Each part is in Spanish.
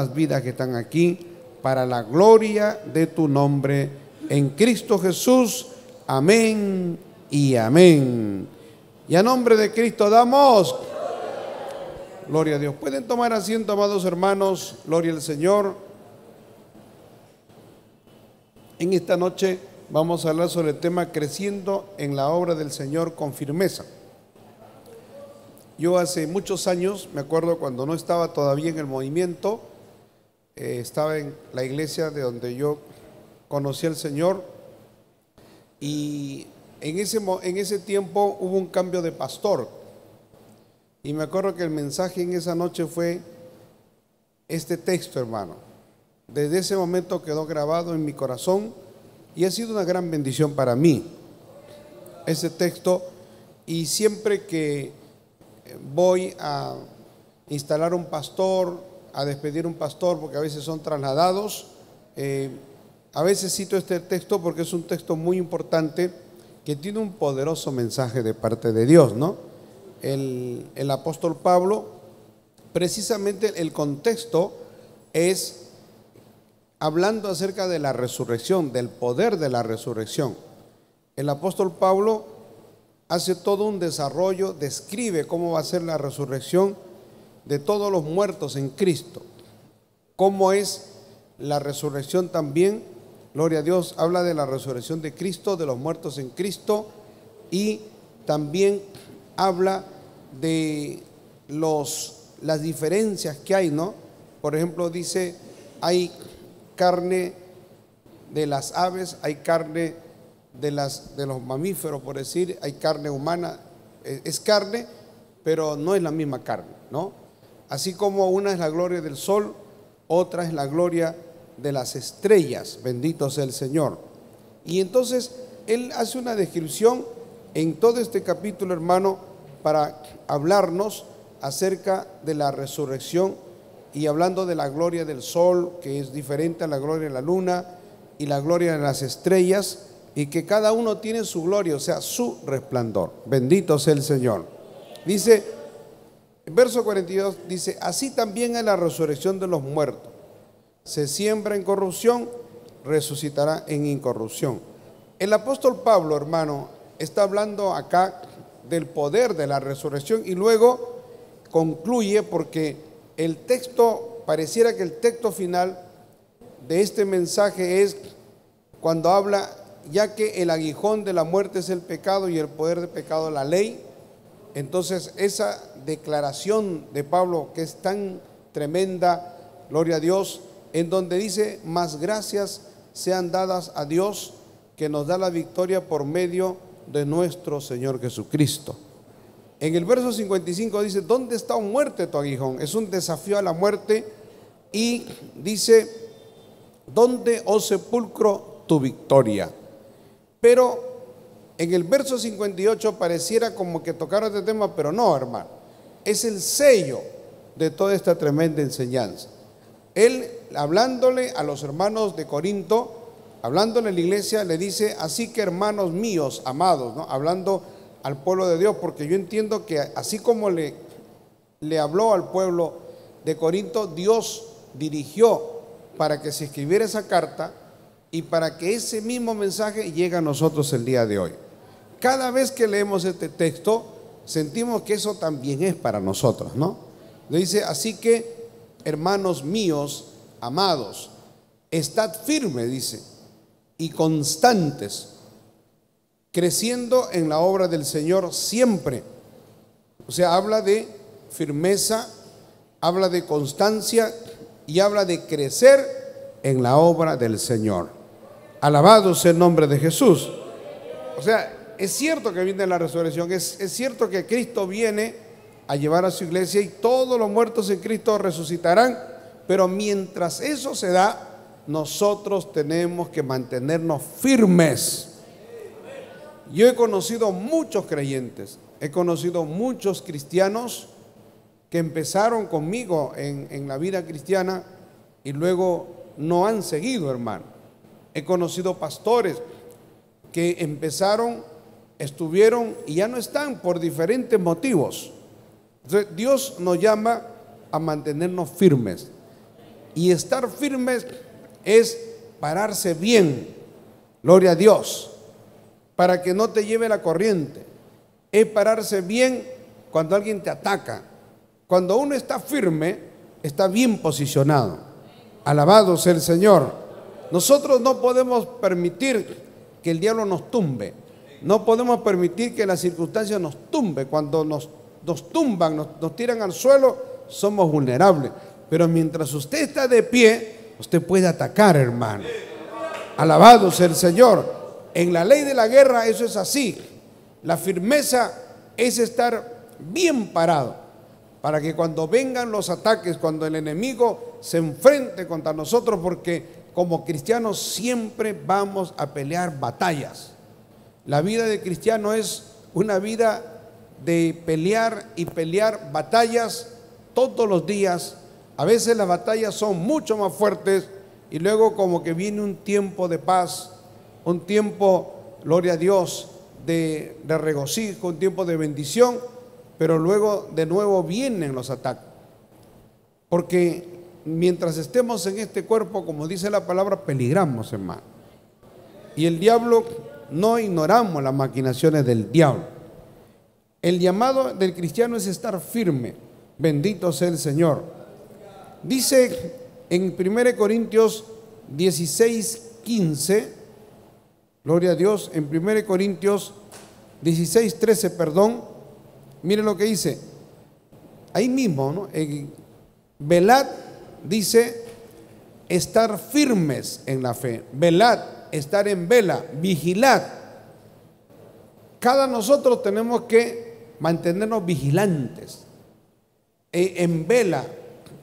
las vidas que están aquí para la gloria de tu nombre en Cristo Jesús. Amén y amén. Y a nombre de Cristo damos gloria a Dios. Pueden tomar asiento, amados hermanos. Gloria al Señor. En esta noche vamos a hablar sobre el tema creciendo en la obra del Señor con firmeza. Yo hace muchos años, me acuerdo cuando no estaba todavía en el movimiento, estaba en la iglesia de donde yo conocí al Señor, y en ese tiempo hubo un cambio de pastor, y me acuerdo que el mensaje en esa noche fue este texto, hermano. Desde ese momento quedó grabado en mi corazón y ha sido una gran bendición para mí ese texto. Y siempre que voy a instalar un pastor, a despedir un pastor, porque a veces son trasladados, a veces cito este texto porque es un texto muy importante que tiene un poderoso mensaje de parte de Dios, ¿no? El apóstol Pablo, precisamente el contexto es hablando acerca de la resurrección, del poder de la resurrección. El apóstol Pablo hace todo un desarrollo, describe cómo va a ser la resurrección de todos los muertos en Cristo. Cómo es la resurrección también, gloria a Dios, habla de la resurrección de Cristo, de los muertos en Cristo, y también habla de las diferencias que hay, ¿no? Por ejemplo, dice, hay carne de las aves, hay carne de los mamíferos, por decir, hay carne humana, es carne, pero no es la misma carne, ¿no? Así como una es la gloria del sol, otra es la gloria de las estrellas, bendito sea el Señor. Y entonces él hace una descripción en todo este capítulo, hermano, para hablarnos acerca de la resurrección, y hablando de la gloria del sol, que es diferente a la gloria de la luna y la gloria de las estrellas, y que cada uno tiene su gloria, o sea, su resplandor. Bendito sea el Señor. Dice, verso 42, dice, así también es la resurrección de los muertos. Se siembra en corrupción, resucitará en incorrupción. El apóstol Pablo, hermano, está hablando acá del poder de la resurrección, y luego concluye, porque el texto, pareciera que el texto final de este mensaje es cuando habla, ya que el aguijón de la muerte es el pecado y el poder del pecado la ley. Entonces esa declaración de Pablo, que es tan tremenda, gloria a Dios, en donde dice, más gracias sean dadas a Dios, que nos da la victoria por medio de nuestro Señor Jesucristo. En el verso 55 dice, ¿dónde está, oh muerte, tu aguijón? Es un desafío a la muerte. Y dice, ¿dónde, oh sepulcro, tu victoria? Pero en el verso 58 pareciera como que tocara este tema, pero no, hermano. Es el sello de toda esta tremenda enseñanza. Él, hablándole a los hermanos de Corinto, hablándole a la iglesia, le dice, así que hermanos míos, amados, ¿no? Hablando al pueblo de Dios, porque yo entiendo que así como le habló al pueblo de Corinto, Dios dirigió para que se escribiera esa carta y para que ese mismo mensaje llegue a nosotros el día de hoy. Cada vez que leemos este texto, sentimos que eso también es para nosotros, ¿no? Le dice, así que, hermanos míos, amados, estad firmes, dice, y constantes, creciendo en la obra del Señor siempre. O sea, habla de firmeza, habla de constancia y habla de crecer en la obra del Señor. Alabado sea el nombre de Jesús. O sea, es cierto que viene la resurrección, es cierto que Cristo viene a llevar a su iglesia y todos los muertos en Cristo resucitarán, pero mientras eso se da, nosotros tenemos que mantenernos firmes. Yo he conocido muchos creyentes, he conocido muchos cristianos que empezaron conmigo en la vida cristiana y luego no han seguido, hermano. He conocido pastores que empezaron, estuvieron y ya no están por diferentes motivos. Entonces, Dios nos llama a mantenernos firmes. Y estar firmes es pararse bien, gloria a Dios, para que no te lleve la corriente. Es pararse bien cuando alguien te ataca. Cuando uno está firme, está bien posicionado. Alabado sea el Señor. Nosotros no podemos permitir que el diablo nos tumbe. No podemos permitir que las circunstancias nos tumbe. Cuando nos tumban, nos tiran al suelo, somos vulnerables. Pero mientras usted está de pie, usted puede atacar, hermano. Alabado sea el Señor. En la ley de la guerra eso es así. La firmeza es estar bien parado, para que cuando vengan los ataques, cuando el enemigo se enfrente contra nosotros, porque como cristianos siempre vamos a pelear batallas. La vida de cristiano es una vida de pelear y pelear batallas todos los días. A veces las batallas son mucho más fuertes y luego como que viene un tiempo de paz, un tiempo, gloria a Dios, de regocijo, un tiempo de bendición, pero luego de nuevo vienen los ataques. Porque mientras estemos en este cuerpo, como dice la palabra, peligramos, hermano. Y el diablo, no ignoramos las maquinaciones del diablo. El llamado del cristiano es estar firme. Bendito sea el Señor. Dice en 1 Corintios 16:15, gloria a Dios, en 1 Corintios 16:13, perdón, miren lo que dice, ahí mismo, ¿no? Velad, dice, estar firmes en la fe. Velad, estar en vela, vigilad. Cada nosotros tenemos que mantenernos vigilantes, en vela,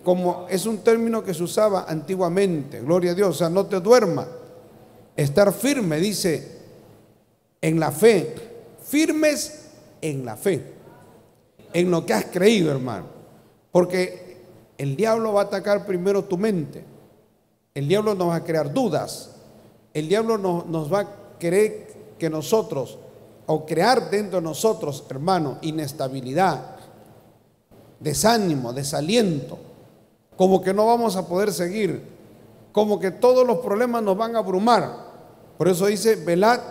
como es un término que se usaba antiguamente, gloria a Dios, o sea, no te duermas. Estar firme, dice, en la fe, firmes en la fe, en lo que has creído, hermano, porque el diablo va a atacar primero tu mente, el diablo nos va a crear dudas, el diablo nos va a querer que nosotros, o crear dentro de nosotros, hermano, inestabilidad, desánimo, desaliento, como que no vamos a poder seguir, como que todos los problemas nos van a abrumar. Por eso dice, velad,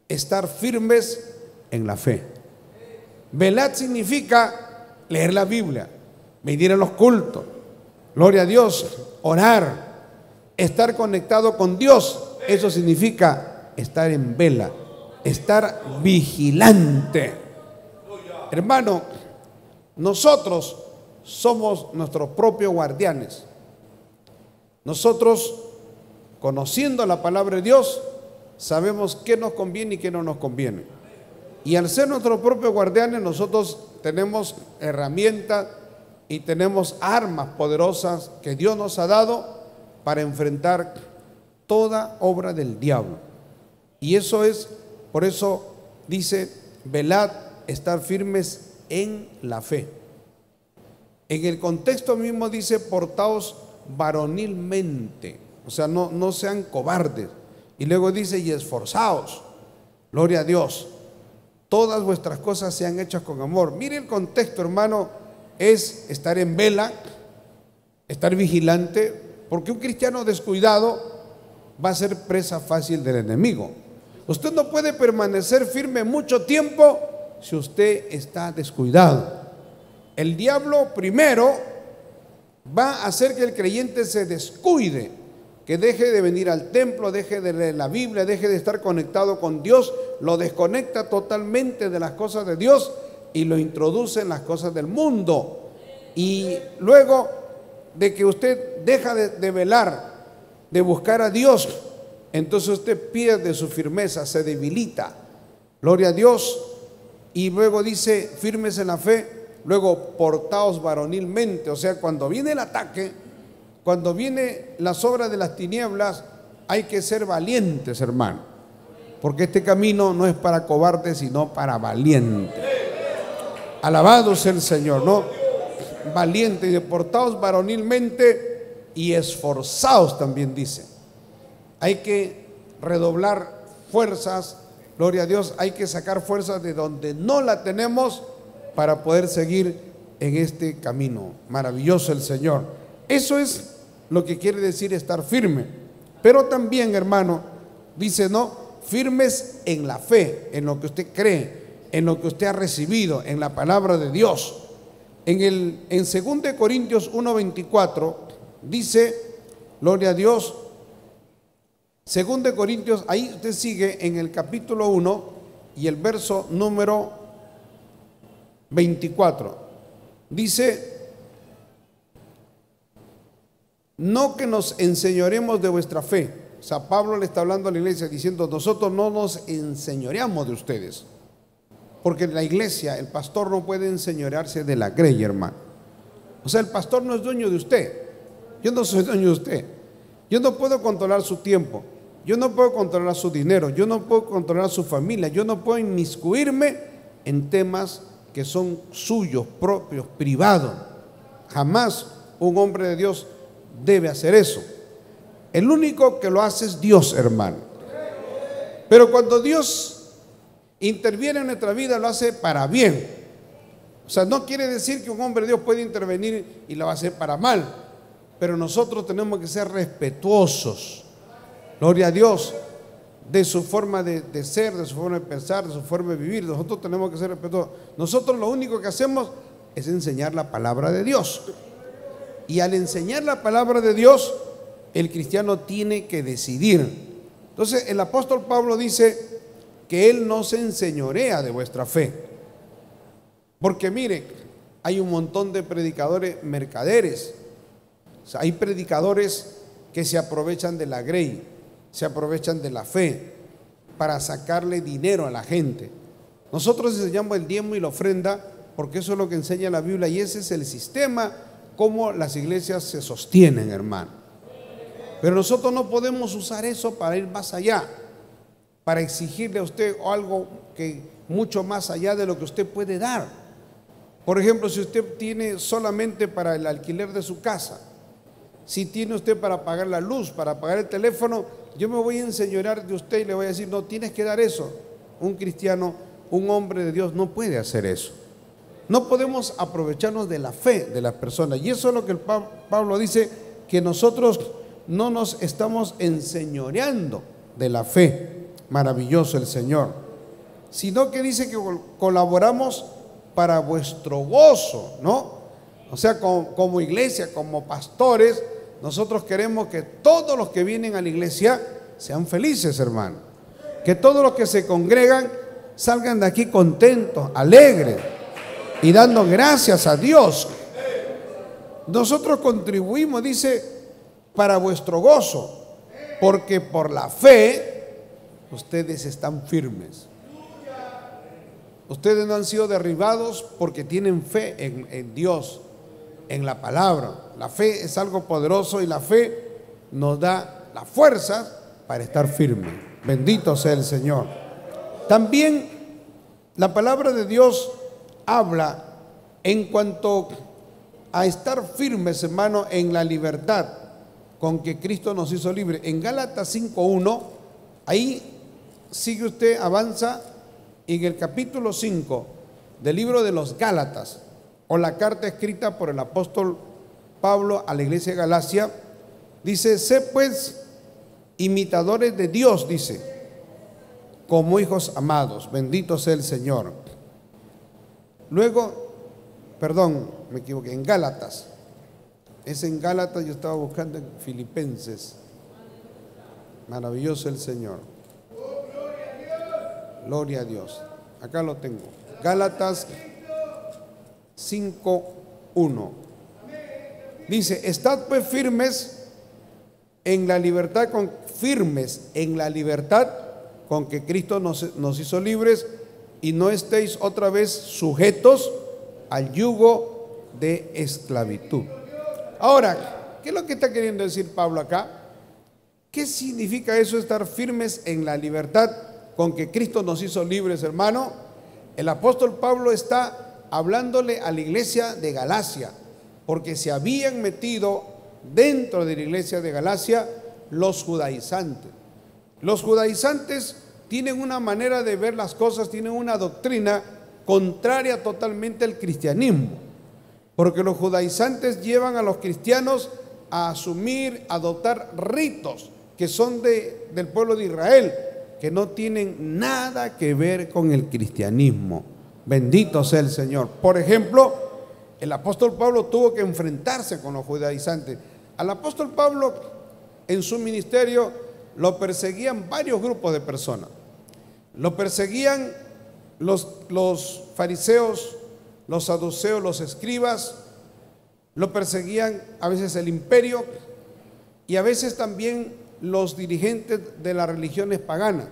estar firmes en la fe. Velad significa leer la Biblia, venir a los cultos, gloria a Dios, orar, estar conectado con Dios. Eso significa estar en vela, estar vigilante. Hermano, nosotros somos nuestros propios guardianes. Nosotros, conociendo la palabra de Dios, sabemos qué nos conviene y qué no nos conviene. Y al ser nuestros propios guardianes, nosotros tenemos herramientas y tenemos armas poderosas que Dios nos ha dado para enfrentar toda obra del diablo. Y eso es, por eso dice, velad, estar firmes en la fe. En el contexto mismo dice, portaos varonilmente, o sea, no sean cobardes. Y luego dice, y esforzaos, gloria a Dios, todas vuestras cosas sean hechas con amor. Mire el contexto, hermano, es estar en vela, estar vigilante, porque un cristiano descuidado va a ser presa fácil del enemigo. Usted no puede permanecer firme mucho tiempo si usted está descuidado. El diablo primero va a hacer que el creyente se descuide, que deje de venir al templo, deje de leer la Biblia, deje de estar conectado con Dios, lo desconecta totalmente de las cosas de Dios y lo introduce en las cosas del mundo. Y luego de que usted deja de velar, de buscar a Dios, entonces usted pierde su firmeza, se debilita, gloria a Dios. Y luego dice, firmes en la fe. Luego, portaos varonilmente, o sea, cuando viene el ataque, cuando viene las obras de las tinieblas, hay que ser valientes, hermano, porque este camino no es para cobardes, sino para valientes. Alabado sea el Señor, ¿no? Valiente, y portaos varonilmente y esforzaos, también dice. Hay que redoblar fuerzas, gloria a Dios, hay que sacar fuerzas de donde no la tenemos, para poder seguir en este camino. Maravilloso el Señor. Eso es lo que quiere decir estar firme. Pero también, hermano, dice, no, firmes en la fe, en lo que usted cree, en lo que usted ha recibido, en la palabra de Dios. En 2 Corintios 1:24 dice, gloria a Dios, 2 Corintios, ahí usted sigue en el capítulo 1 y el verso número 24. Dice, no que nos enseñoremos de vuestra fe. O sea, Pablo le está hablando a la iglesia diciendo, nosotros no nos enseñoreamos de ustedes. Porque la iglesia, el pastor no puede enseñorearse de la grey, hermano. O sea, el pastor no es dueño de usted. Yo no soy dueño de usted. Yo no puedo controlar su tiempo. Yo no puedo controlar su dinero. Yo no puedo controlar su familia. Yo no puedo inmiscuirme en temas que son suyos, propios, privados. Jamás un hombre de Dios debe hacer eso. El único que lo hace es Dios, hermano. Pero cuando Dios interviene en nuestra vida, lo hace para bien. O sea, no quiere decir que un hombre de Dios puede intervenir y lo va a hacer para mal, pero nosotros tenemos que ser respetuosos, gloria a Dios, de su forma de ser, de su forma de pensar, de su forma de vivir. Nosotros tenemos que ser respetuosos. Nosotros lo único que hacemos es enseñar la palabra de Dios, y al enseñar la palabra de Dios, el cristiano tiene que decidir. Entonces el apóstol Pablo dice que él no se enseñorea de vuestra fe, porque mire, hay un montón de predicadores mercaderes. O sea, hay predicadores que se aprovechan de la grey, se aprovechan de la fe para sacarle dinero a la gente. Nosotros enseñamos el diezmo y la ofrenda porque eso es lo que enseña la Biblia, y ese es el sistema como las iglesias se sostienen, hermano. Pero nosotros no podemos usar eso para ir más allá, para exigirle a usted algo que mucho más allá de lo que usted puede dar. Por ejemplo, si usted tiene solamente para el alquiler de su casa, si tiene usted para pagar la luz, para pagar el teléfono, yo me voy a enseñorear de usted y le voy a decir, no, tienes que dar eso. Un cristiano, un hombre de Dios no puede hacer eso. No podemos aprovecharnos de la fe de las personas, y eso es lo que Pablo dice, que nosotros no nos estamos enseñoreando de la fe. Maravilloso el Señor. Sino que dice que colaboramos para vuestro gozo, ¿no? O sea, como iglesia, como pastores, nosotros queremos que todos los que vienen a la iglesia sean felices, hermano. Que todos los que se congregan salgan de aquí contentos, alegres y dando gracias a Dios. Nosotros contribuimos, dice, para vuestro gozo, porque por la fe ustedes están firmes. Ustedes no han sido derribados porque tienen fe en Dios, en la palabra. La fe es algo poderoso y la fe nos da la fuerza para estar firmes. Bendito sea el Señor. También la palabra de Dios habla en cuanto a estar firmes, hermano, en la libertad con que Cristo nos hizo libres. En Gálatas 5:1, ahí sigue usted, avanza en el capítulo 5 del libro de los Gálatas, o la carta escrita por el apóstol Pablo a la iglesia de Galacia. Dice, sé pues imitadores de Dios, dice, como hijos amados. Bendito sea el Señor. Luego, perdón, me equivoqué, en Gálatas. Es en Gálatas, yo estaba buscando en Filipenses. Maravilloso el Señor. Gloria a Dios. Acá lo tengo. Gálatas 5:1. Dice, estad pues firmes en la libertad con que Cristo nos hizo libres, y no estéis otra vez sujetos al yugo de esclavitud. Ahora, ¿qué es lo que está queriendo decir Pablo acá? ¿Qué significa eso, estar firmes en la libertad con que Cristo nos hizo libres, hermano? El apóstol Pablo está hablándole a la iglesia de Galacia, porque se habían metido dentro de la iglesia de Galacia los judaizantes. Los judaizantes tienen una manera de ver las cosas, tienen una doctrina contraria totalmente al cristianismo, porque los judaizantes llevan a los cristianos a asumir, a adoptar ritos que son del pueblo de Israel, que no tienen nada que ver con el cristianismo. Bendito sea el Señor. Por ejemplo, el apóstol Pablo tuvo que enfrentarse con los judaizantes. Al apóstol Pablo, en su ministerio, lo perseguían varios grupos de personas. Lo perseguían los fariseos, los saduceos, los escribas. Lo perseguían a veces el imperio y a veces también los dirigentes de las religiones paganas.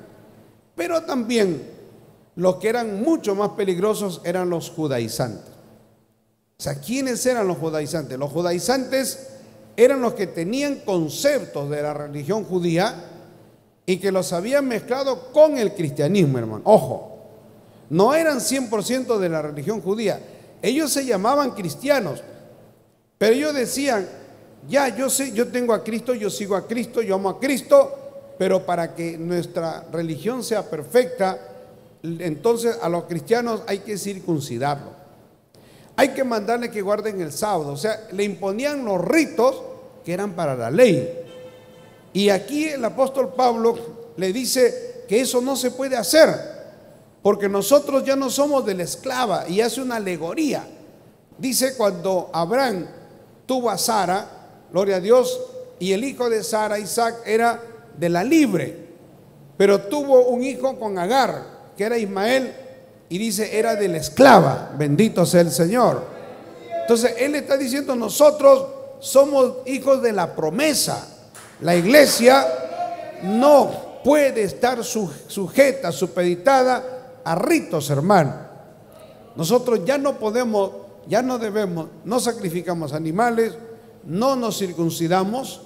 Pero también los que eran mucho más peligrosos eran los judaizantes. O sea, ¿quiénes eran los judaizantes? Los judaizantes eran los que tenían conceptos de la religión judía y que los habían mezclado con el cristianismo, hermano. Ojo, no eran 100% de la religión judía. Ellos se llamaban cristianos, pero ellos decían, ya, yo tengo a Cristo, yo sigo a Cristo, yo amo a Cristo, pero para que nuestra religión sea perfecta, entonces a los cristianos hay que circuncidarlos. Hay que mandarle que guarden el sábado. O sea, le imponían los ritos que eran para la ley. Y aquí el apóstol Pablo le dice que eso no se puede hacer, porque nosotros ya no somos de la esclava, y hace una alegoría. Dice, cuando Abraham tuvo a Sara, gloria a Dios, y el hijo de Sara, Isaac, era de la libre, pero tuvo un hijo con Agar, que era Ismael, y dice, era de la esclava. Bendito sea el Señor. Entonces él está diciendo, nosotros somos hijos de la promesa. La iglesia no puede estar sujeta, supeditada a ritos, hermano. Nosotros ya no podemos, ya no debemos, no sacrificamos animales, no nos circuncidamos.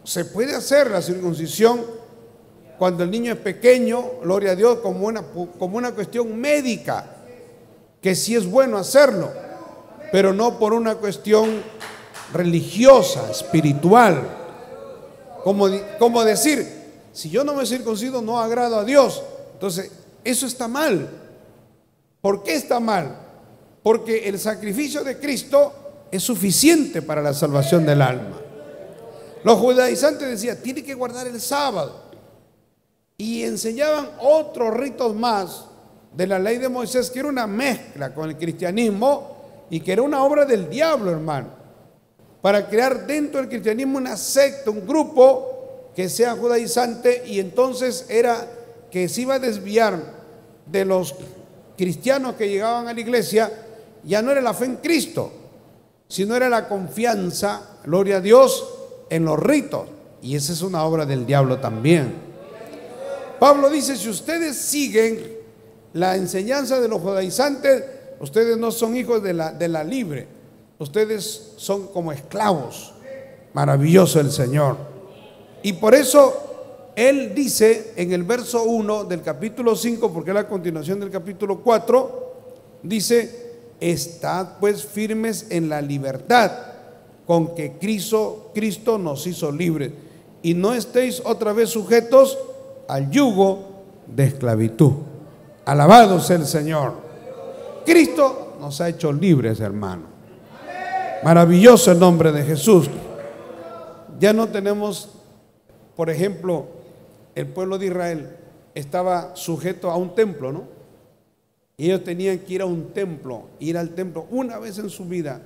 Se puede hacer la circuncisión cuando el niño es pequeño, gloria a Dios, como una cuestión médica, que sí es bueno hacerlo, pero no por una cuestión religiosa, espiritual. Como decir, si yo no me circuncido no agrado a Dios. Entonces, eso está mal. ¿Por qué está mal? Porque el sacrificio de Cristo es suficiente para la salvación del alma. Los judaizantes decían, tiene que guardar el sábado. Y enseñaban otros ritos más de la ley de Moisés, que era una mezcla con el cristianismo y que era una obra del diablo, hermano, para crear dentro del cristianismo una secta, un grupo que sea judaizante, y entonces era que se iba a desviar de los cristianos que llegaban a la iglesia. Ya no era la fe en Cristo, sino era la confianza, gloria a Dios, en los ritos, y esa es una obra del diablo también. Pablo dice, si ustedes siguen la enseñanza de los judaizantes, ustedes no son hijos de la libre, ustedes son como esclavos. Maravilloso el Señor. Y por eso él dice en el verso 1 del capítulo 5, porque es la continuación del capítulo 4, dice, estad pues firmes en la libertad con que Cristo nos hizo libres, y no estéis otra vez sujetos al yugo de esclavitud. Alabado sea el Señor. Cristo nos ha hecho libres, hermano. Maravilloso el nombre de Jesús. Ya no tenemos, por ejemplo, el pueblo de Israel estaba sujeto a un templo, ¿no? Y ellos tenían que ir a un templo, ir al templo una vez en su vida,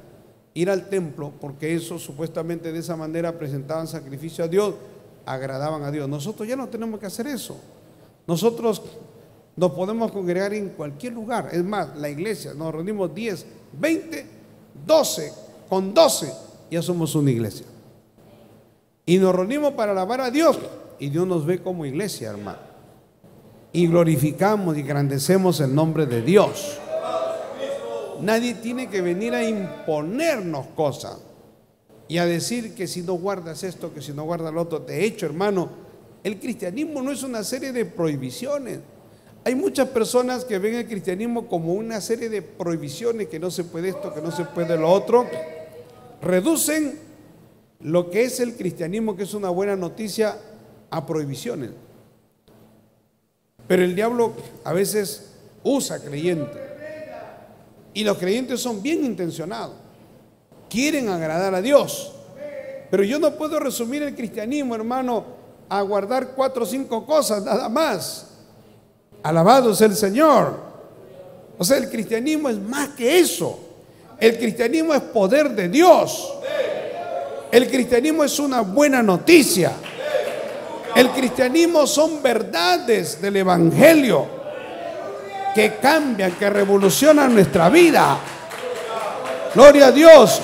ir al templo, porque eso supuestamente de esa manera presentaban sacrificio a Dios, agradaban a Dios. Nosotros ya no tenemos que hacer eso. Nosotros nos podemos congregar en cualquier lugar. Es más, la iglesia, nos reunimos 10, 20, 12, con 12 ya somos una iglesia. Y nos reunimos para alabar a Dios, y Dios nos ve como iglesia, hermano. Y glorificamos y engrandecemos el nombre de Dios. Nadie tiene que venir a imponernos cosas y a decir que si no guardas esto, que si no guardas lo otro. De hecho, hermano, el cristianismo no es una serie de prohibiciones. Hay muchas personas que ven el cristianismo como una serie de prohibiciones, que no se puede esto, que no se puede lo otro. Reducen lo que es el cristianismo, que es una buena noticia, a prohibiciones. Pero el diablo a veces usa creyentes, y los creyentes son bien intencionados, quieren agradar a Dios, Pero yo no puedo resumir el cristianismo, hermano, a guardar 4 o 5 cosas nada más. Alabado sea el Señor. O sea, el cristianismo es más que eso. El cristianismo es poder de Dios. El cristianismo es una buena noticia. El cristianismo son verdades del evangelio que cambian, que revolucionan nuestra vida. Gloria a Dios.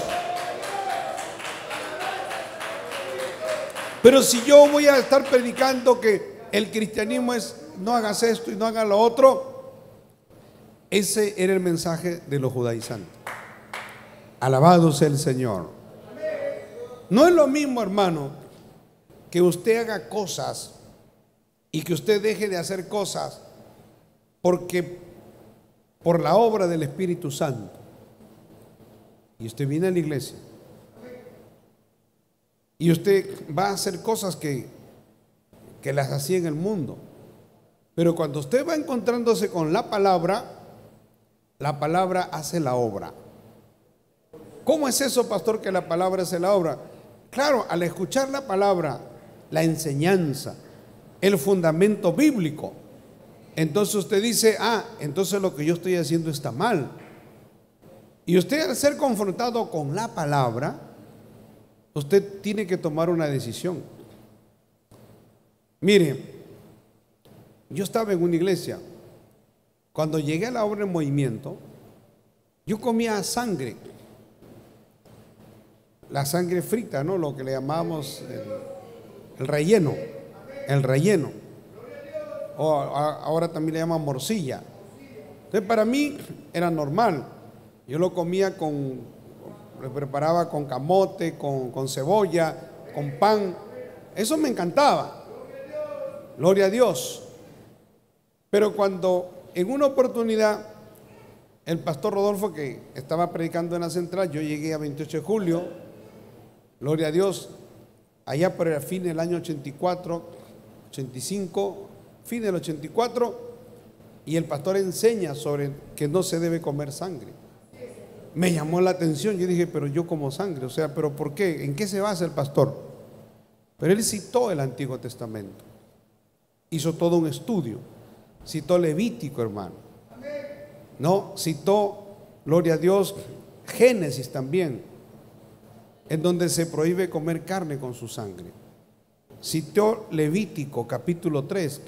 Pero si yo voy a estar predicando que el cristianismo es no hagas esto y no hagas lo otro, ese era el mensaje de los judaizantes. Alabado sea el Señor. No es lo mismo, hermano, que usted haga cosas y que usted deje de hacer cosas porque por la obra del Espíritu Santo. Y usted viene a la iglesia y usted va a hacer cosas que las hacía en el mundo. Pero cuando usted va encontrándose con la palabra hace la obra. ¿Cómo es eso, pastor, que la palabra hace la obra? Claro, al escuchar la palabra, la enseñanza, el fundamento bíblico, entonces usted dice, entonces lo que yo estoy haciendo está mal. Y usted, al ser confrontado con la palabra, usted tiene que tomar una decisión. Mire, yo estaba en una iglesia. Cuando llegué a la obra en movimiento, yo comía sangre. La sangre frita, ¿no? Lo que le llamamos el relleno. El relleno. O ahora también le llaman morcilla. Entonces, para mí era normal. Yo lo comía lo preparaba con camote, con cebolla, con pan. Eso me encantaba. Gloria a Dios. Pero cuando en una oportunidad el pastor Rodolfo, que estaba predicando en la central, yo llegué a 28 de julio, gloria a Dios, allá por el fin del año 84, 85, fin del 84, y el pastor enseña sobre que no se debe comer sangre. Me llamó la atención, yo dije, pero yo como sangre, o sea, ¿pero por qué? ¿En qué se basa el pastor? Pero él citó el Antiguo Testamento, hizo todo un estudio, citó Levítico, hermano, no, citó, gloria a Dios, Génesis también, en donde se prohíbe comer carne con su sangre. Citó Levítico capítulo 3,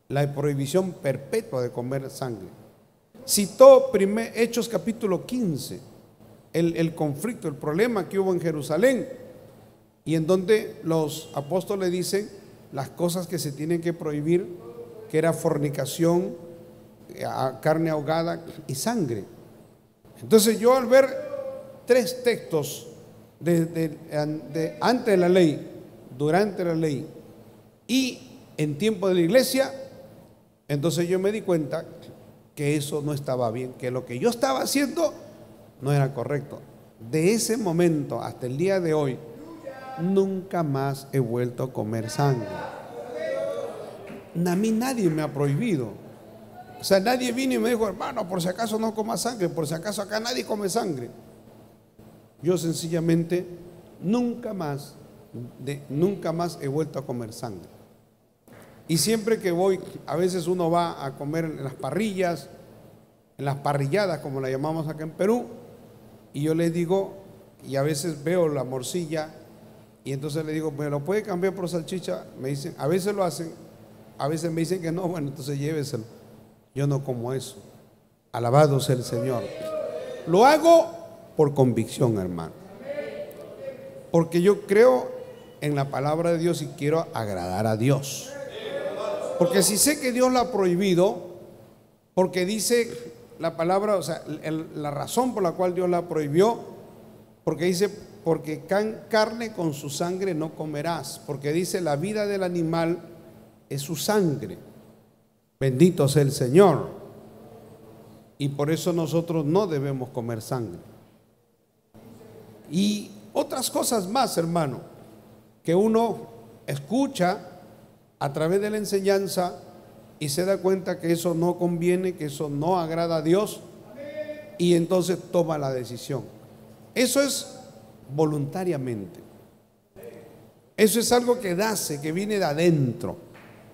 la prohibición perpetua de comer sangre. Citó Hechos capítulo 15, el conflicto, el problema que hubo en Jerusalén, y en donde los apóstoles dicen las cosas que se tienen que prohibir, que era fornicación, carne ahogada y sangre. Entonces yo, al ver 3 textos antes de la ley, durante la ley y en tiempo de la iglesia, entonces yo me di cuenta que eso no estaba bien, que lo que yo estaba haciendo no era correcto. De ese momento hasta el día de hoy, nunca más he vuelto a comer sangre. A mí nadie me ha prohibido. O sea, nadie vino y me dijo, hermano, por si acaso no coma sangre, por si acaso acá nadie come sangre. Yo sencillamente nunca más he vuelto a comer sangre. Y siempre que voy, a veces uno va a comer en las parrillas, en las parrilladas, como la llamamos acá en Perú, y yo les digo, y a veces veo la morcilla, y entonces le digo, ¿me lo puede cambiar por salchicha? Me dicen, a veces lo hacen, a veces me dicen que no, bueno, entonces lléveselo. Yo no como eso. Alabado sea el Señor. Lo hago por convicción, hermano, porque yo creo en la palabra de Dios y quiero agradar a Dios. Porque si sé que Dios lo ha prohibido, porque dice la palabra, o sea, la razón por la cual Dios la prohibió, porque dice, porque carne con su sangre no comerás, porque dice la vida del animal es su sangre. Bendito sea el Señor. Y por eso nosotros no debemos comer sangre. Y otras cosas más, hermano, que uno escucha a través de la enseñanza y se da cuenta que eso no conviene, que eso no agrada a Dios, y entonces toma la decisión. Eso es voluntariamente. Eso es algo que nace, que viene de adentro,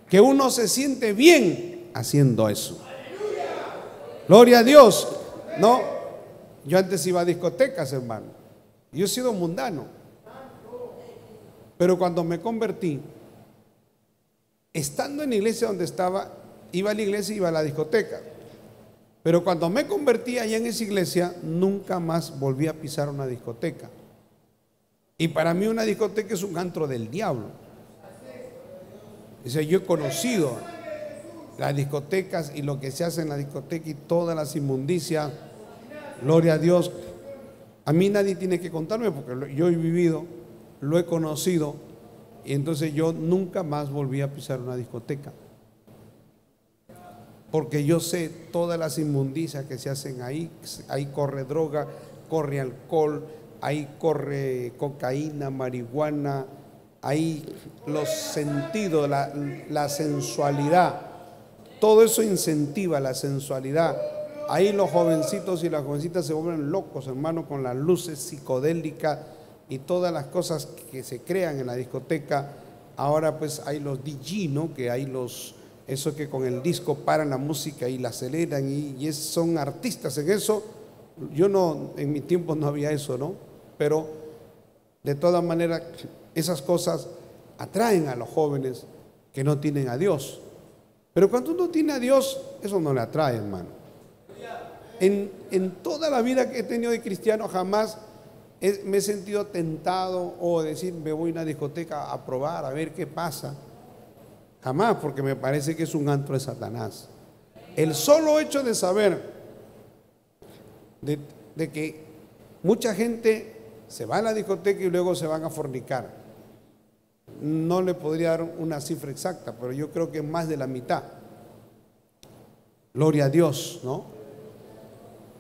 que uno se siente bien haciendo eso. Gloria a Dios. No, yo antes iba a discotecas, hermano. Yo he sido mundano. Pero cuando me convertí, estando en la iglesia donde estaba, iba a la iglesia y iba a la discoteca. Pero cuando me convertí allá en esa iglesia, nunca más volví a pisar una discoteca. Y para mí una discoteca es un antro del diablo. Dice, yo he conocido las discotecas y lo que se hace en la discoteca y todas las inmundicias. Gloria a Dios. A mí nadie tiene que contarme porque yo he vivido, lo he conocido, y entonces yo nunca más volví a pisar una discoteca. Porque yo sé todas las inmundicias que se hacen ahí. Ahí corre droga, corre alcohol, ahí corre cocaína, marihuana, ahí los sentidos, la sensualidad. Todo eso incentiva la sensualidad. Ahí los jovencitos y las jovencitas se vuelven locos, hermano, con las luces psicodélicas y todas las cosas que se crean en la discoteca. Ahora pues hay los DJ, ¿no? Que hay eso que con el disco paran la música y la aceleran y son artistas en eso. Yo no, en mi tiempo no había eso, ¿no? Pero de todas maneras esas cosas atraen a los jóvenes que no tienen a Dios. Pero cuando uno tiene a Dios, eso no le atrae, hermano. En toda la vida que he tenido de cristiano jamás me he sentido tentado o decir me voy a una discoteca a probar, a ver qué pasa. Jamás, porque me parece que es un antro de Satanás. El solo hecho de saber de que mucha gente se va a la discoteca y luego se van a fornicar, no le podría dar una cifra exacta, pero yo creo que es más de la mitad. Gloria a Dios, ¿no?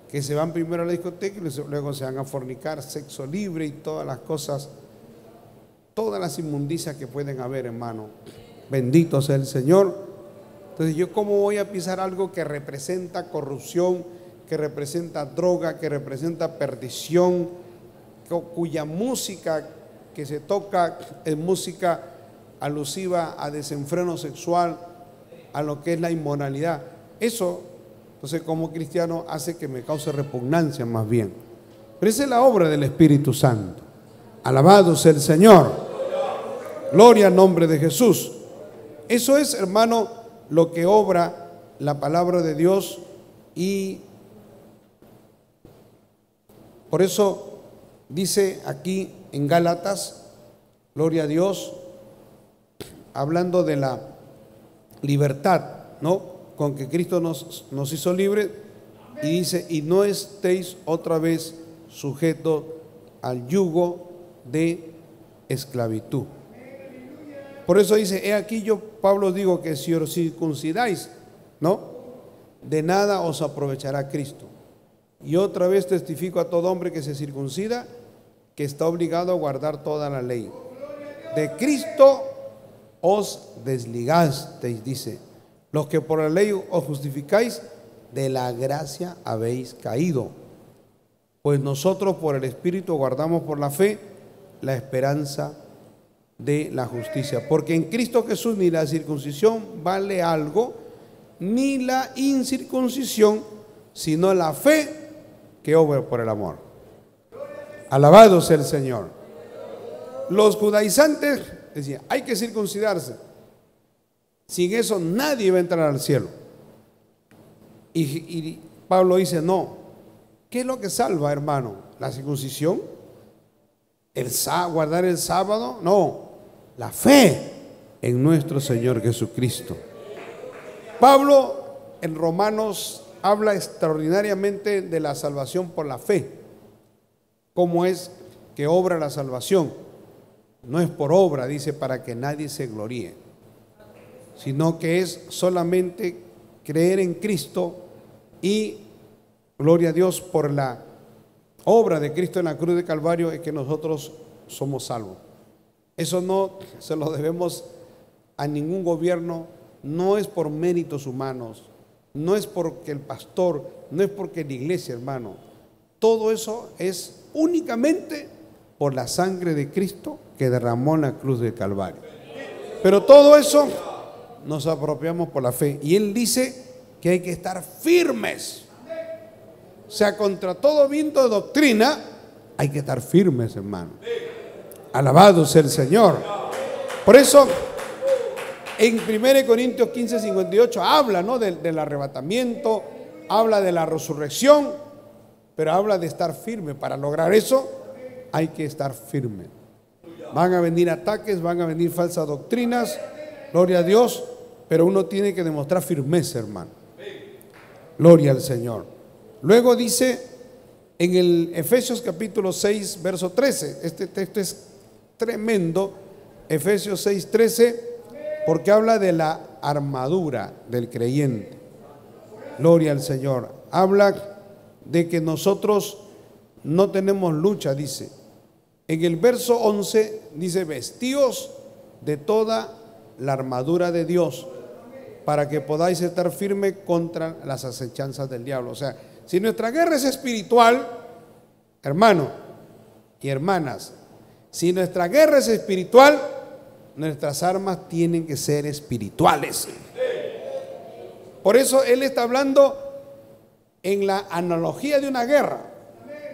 Que se van primero a la discoteca y luego se van a fornicar, sexo libre y todas las cosas, todas las inmundicias que pueden haber, hermano. Bendito sea el Señor. Entonces, ¿yo cómo voy a pisar algo que representa corrupción, que representa droga, que representa perdición, cuya música que se toca es música alusiva a desenfreno sexual, a lo que es la inmoralidad? Eso, entonces, como cristiano, hace que me cause repugnancia más bien. Pero esa es la obra del Espíritu Santo. Alabado sea el Señor. Gloria al nombre de Jesús. Eso es, hermano, lo que obra la palabra de Dios, y por eso dice aquí en Gálatas, gloria a Dios, hablando de la libertad, ¿no?, con que Cristo nos hizo libres, y dice, y no estéis otra vez sujetos al yugo de esclavitud. Por eso dice, he aquí yo, Pablo, digo que si os circuncidáis, ¿no?, de nada os aprovechará Cristo. Y otra vez testifico a todo hombre que se circuncida, que está obligado a guardar toda la ley. De Cristo os desligasteis, dice. Los que por la ley os justificáis, de la gracia habéis caído. Pues nosotros por el Espíritu guardamos por la fe la esperanza de la justicia. Porque en Cristo Jesús ni la circuncisión vale algo, ni la incircuncisión, sino la fe que obra por el amor. Alabado sea el Señor. Los judaizantes decían, hay que circuncidarse. Sin eso nadie va a entrar al cielo. Y Pablo dice, no. ¿Qué es lo que salva, hermano? ¿La circuncisión? ¿Guardar el sábado? No. La fe en nuestro Señor Jesucristo. Pablo en Romanos habla extraordinariamente de la salvación por la fe. ¿Cómo es que obra la salvación? No es por obra, dice, para que nadie se gloríe, sino que es solamente creer en Cristo y, gloria a Dios, por la obra de Cristo en la cruz de Calvario es que nosotros somos salvos. Eso no se lo debemos a ningún gobierno, no es por méritos humanos, no es porque el pastor, no es porque la iglesia, hermano. Todo eso es únicamente por la sangre de Cristo que derramó en la cruz del Calvario. Pero todo eso nos apropiamos por la fe. Y Él dice que hay que estar firmes. O sea, contra todo viento de doctrina hay que estar firmes, hermano. Alabado sea el Señor. Por eso, en 1 Corintios 15:58 habla, ¿no?, del arrebatamiento, habla de la resurrección, pero habla de estar firme. Para lograr eso hay que estar firme. Van a venir ataques, van a venir falsas doctrinas, gloria a Dios, pero uno tiene que demostrar firmeza, hermano. Gloria al Señor. Luego dice en el Efesios capítulo 6, verso 13, este texto es tremendo, Efesios 6, 13, porque habla de la armadura del creyente. Gloria al Señor. Habla de que nosotros no tenemos lucha, dice. En el verso 11 dice: vestíos de toda la armadura de Dios para que podáis estar firme contra las acechanzas del diablo. O sea, si nuestra guerra es espiritual, hermano y hermanas, si nuestra guerra es espiritual, nuestras armas tienen que ser espirituales. Por eso Él está hablando en la analogía de una guerra.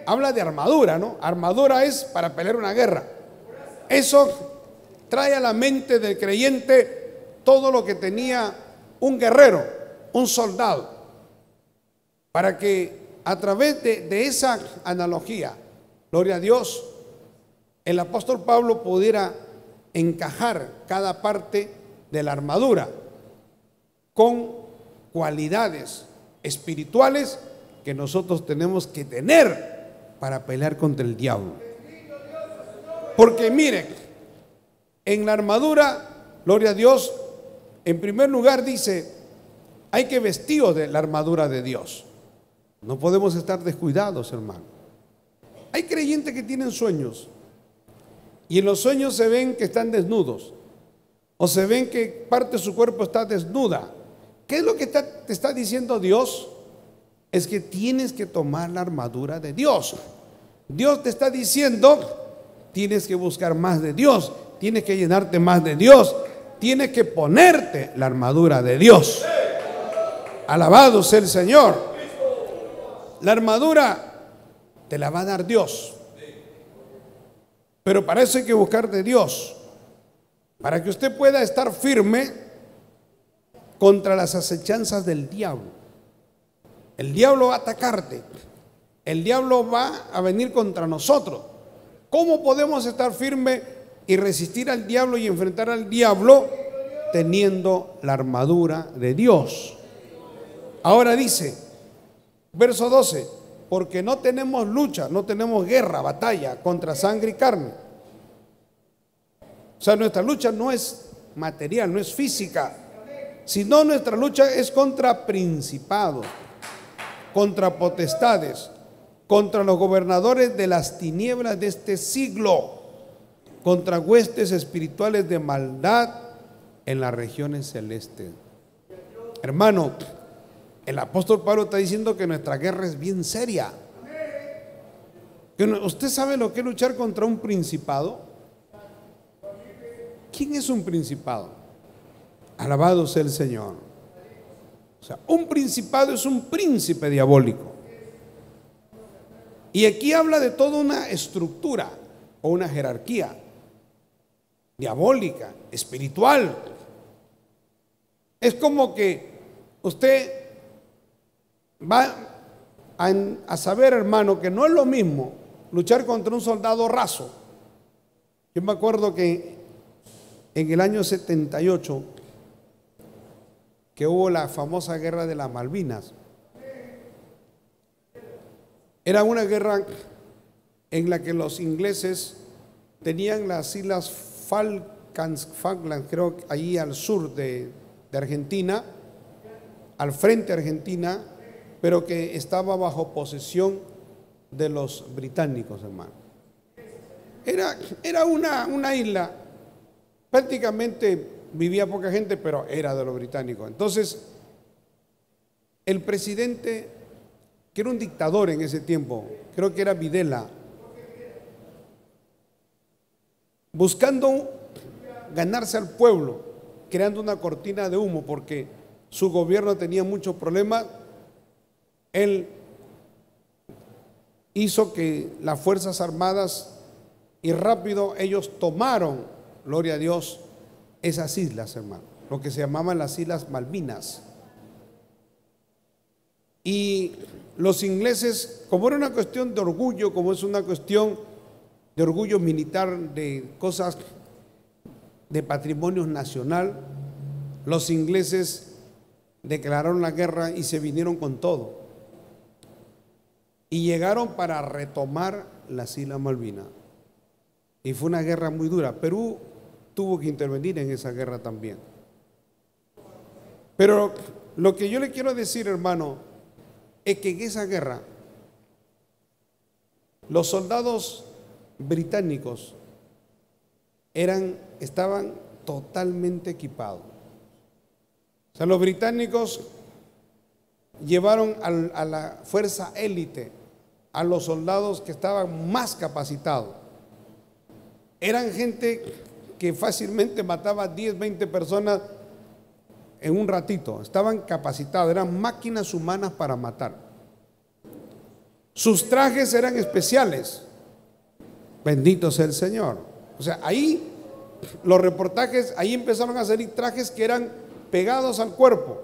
Habla de armadura, ¿no? Armadura es para pelear una guerra. Eso trae a la mente del creyente todo lo que tenía un guerrero, un soldado, para que a través de esa analogía, gloria a Dios, el apóstol Pablo pudiera encajar cada parte de la armadura con cualidades espirituales que nosotros tenemos que tener para pelear contra el diablo. Porque miren, en la armadura, gloria a Dios, en primer lugar dice, hay que vestirnos de la armadura de Dios. No podemos estar descuidados, hermano. Hay creyentes que tienen sueños y en los sueños se ven que están desnudos o se ven que parte de su cuerpo está desnuda. ¿Qué es lo que te está diciendo Dios? Es que tienes que tomar la armadura de Dios. Dios te está diciendo, tienes que buscar más de Dios, tienes que llenarte más de Dios, tienes que ponerte la armadura de Dios. Alabado sea el Señor. La armadura te la va a dar Dios, pero para eso hay que buscar de Dios, para que usted pueda estar firme contra las acechanzas del diablo. El diablo va a atacarte, el diablo va a venir contra nosotros. ¿Cómo podemos estar firmes y resistir al diablo y enfrentar al diablo? Teniendo la armadura de Dios. Ahora dice, verso 12, porque no tenemos lucha, no tenemos guerra, batalla contra sangre y carne. O sea, nuestra lucha no es material, no es física, sino nuestra lucha es contra principados, contra potestades, contra los gobernadores de las tinieblas de este siglo, contra huestes espirituales de maldad en las regiones celestes. Hermano, el apóstol Pablo está diciendo que nuestra guerra es bien seria. ¿Usted sabe lo que es luchar contra un principado? ¿Quién es un principado? Alabado sea el Señor. O sea, un principado es un príncipe diabólico. Y aquí habla de toda una estructura o una jerarquía diabólica, espiritual. Es como que usted va a saber, hermano, que no es lo mismo luchar contra un soldado raso. Yo me acuerdo que en el año 78, que hubo la famosa guerra de las Malvinas, era una guerra en la que los ingleses tenían las islas Falklands, creo, ahí al sur de Argentina, al frente de Argentina, pero que estaba bajo posesión de los británicos, hermano. Era una isla, prácticamente vivía poca gente, pero era de los británicos. Entonces, el presidente, que era un dictador en ese tiempo, creo que era Videla, buscando ganarse al pueblo, creando una cortina de humo, porque su gobierno tenía muchos problemas. Él hizo que las Fuerzas Armadas, y rápido ellos tomaron, gloria a Dios, esas islas, hermano, lo que se llamaban las Islas Malvinas. Y los ingleses, como era una cuestión de orgullo, como es una cuestión de orgullo militar, de cosas de patrimonio nacional, los ingleses declararon la guerra y se vinieron con todo. Y llegaron para retomar las Islas Malvinas. Y fue una guerra muy dura. Perú tuvo que intervenir en esa guerra también. Pero lo que yo le quiero decir, hermano, es que en esa guerra los soldados británicos estaban totalmente equipados. O sea, los británicos llevaron a la fuerza élite, a los soldados que estaban más capacitados. Eran gente que fácilmente mataba 10, 20 personas en un ratito. Estaban capacitados, eran máquinas humanas para matar. Sus trajes eran especiales. Bendito sea el Señor. O sea, ahí los reportajes, ahí empezaron a salir trajes que eran pegados al cuerpo,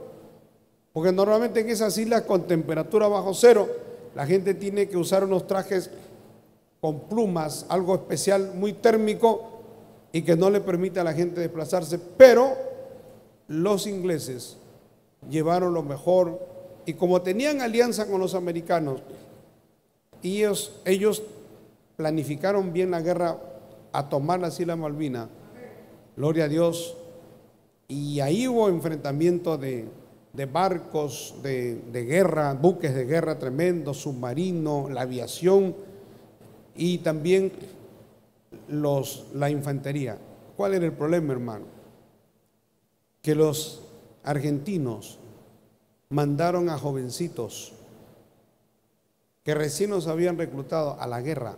porque normalmente en esas islas con temperatura bajo cero, la gente tiene que usar unos trajes con plumas, algo especial, muy térmico, y que no le permite a la gente desplazarse. Pero los ingleses llevaron lo mejor, y como tenían alianza con los americanos, y ellos planificaron bien la guerra a tomar las Islas Malvinas, gloria a Dios, y ahí hubo enfrentamiento de barcos de guerra, buques de guerra tremendos, submarinos, la aviación y también la infantería. ¿Cuál era el problema, hermano? Que los argentinos mandaron a jovencitos que recién los habían reclutado a la guerra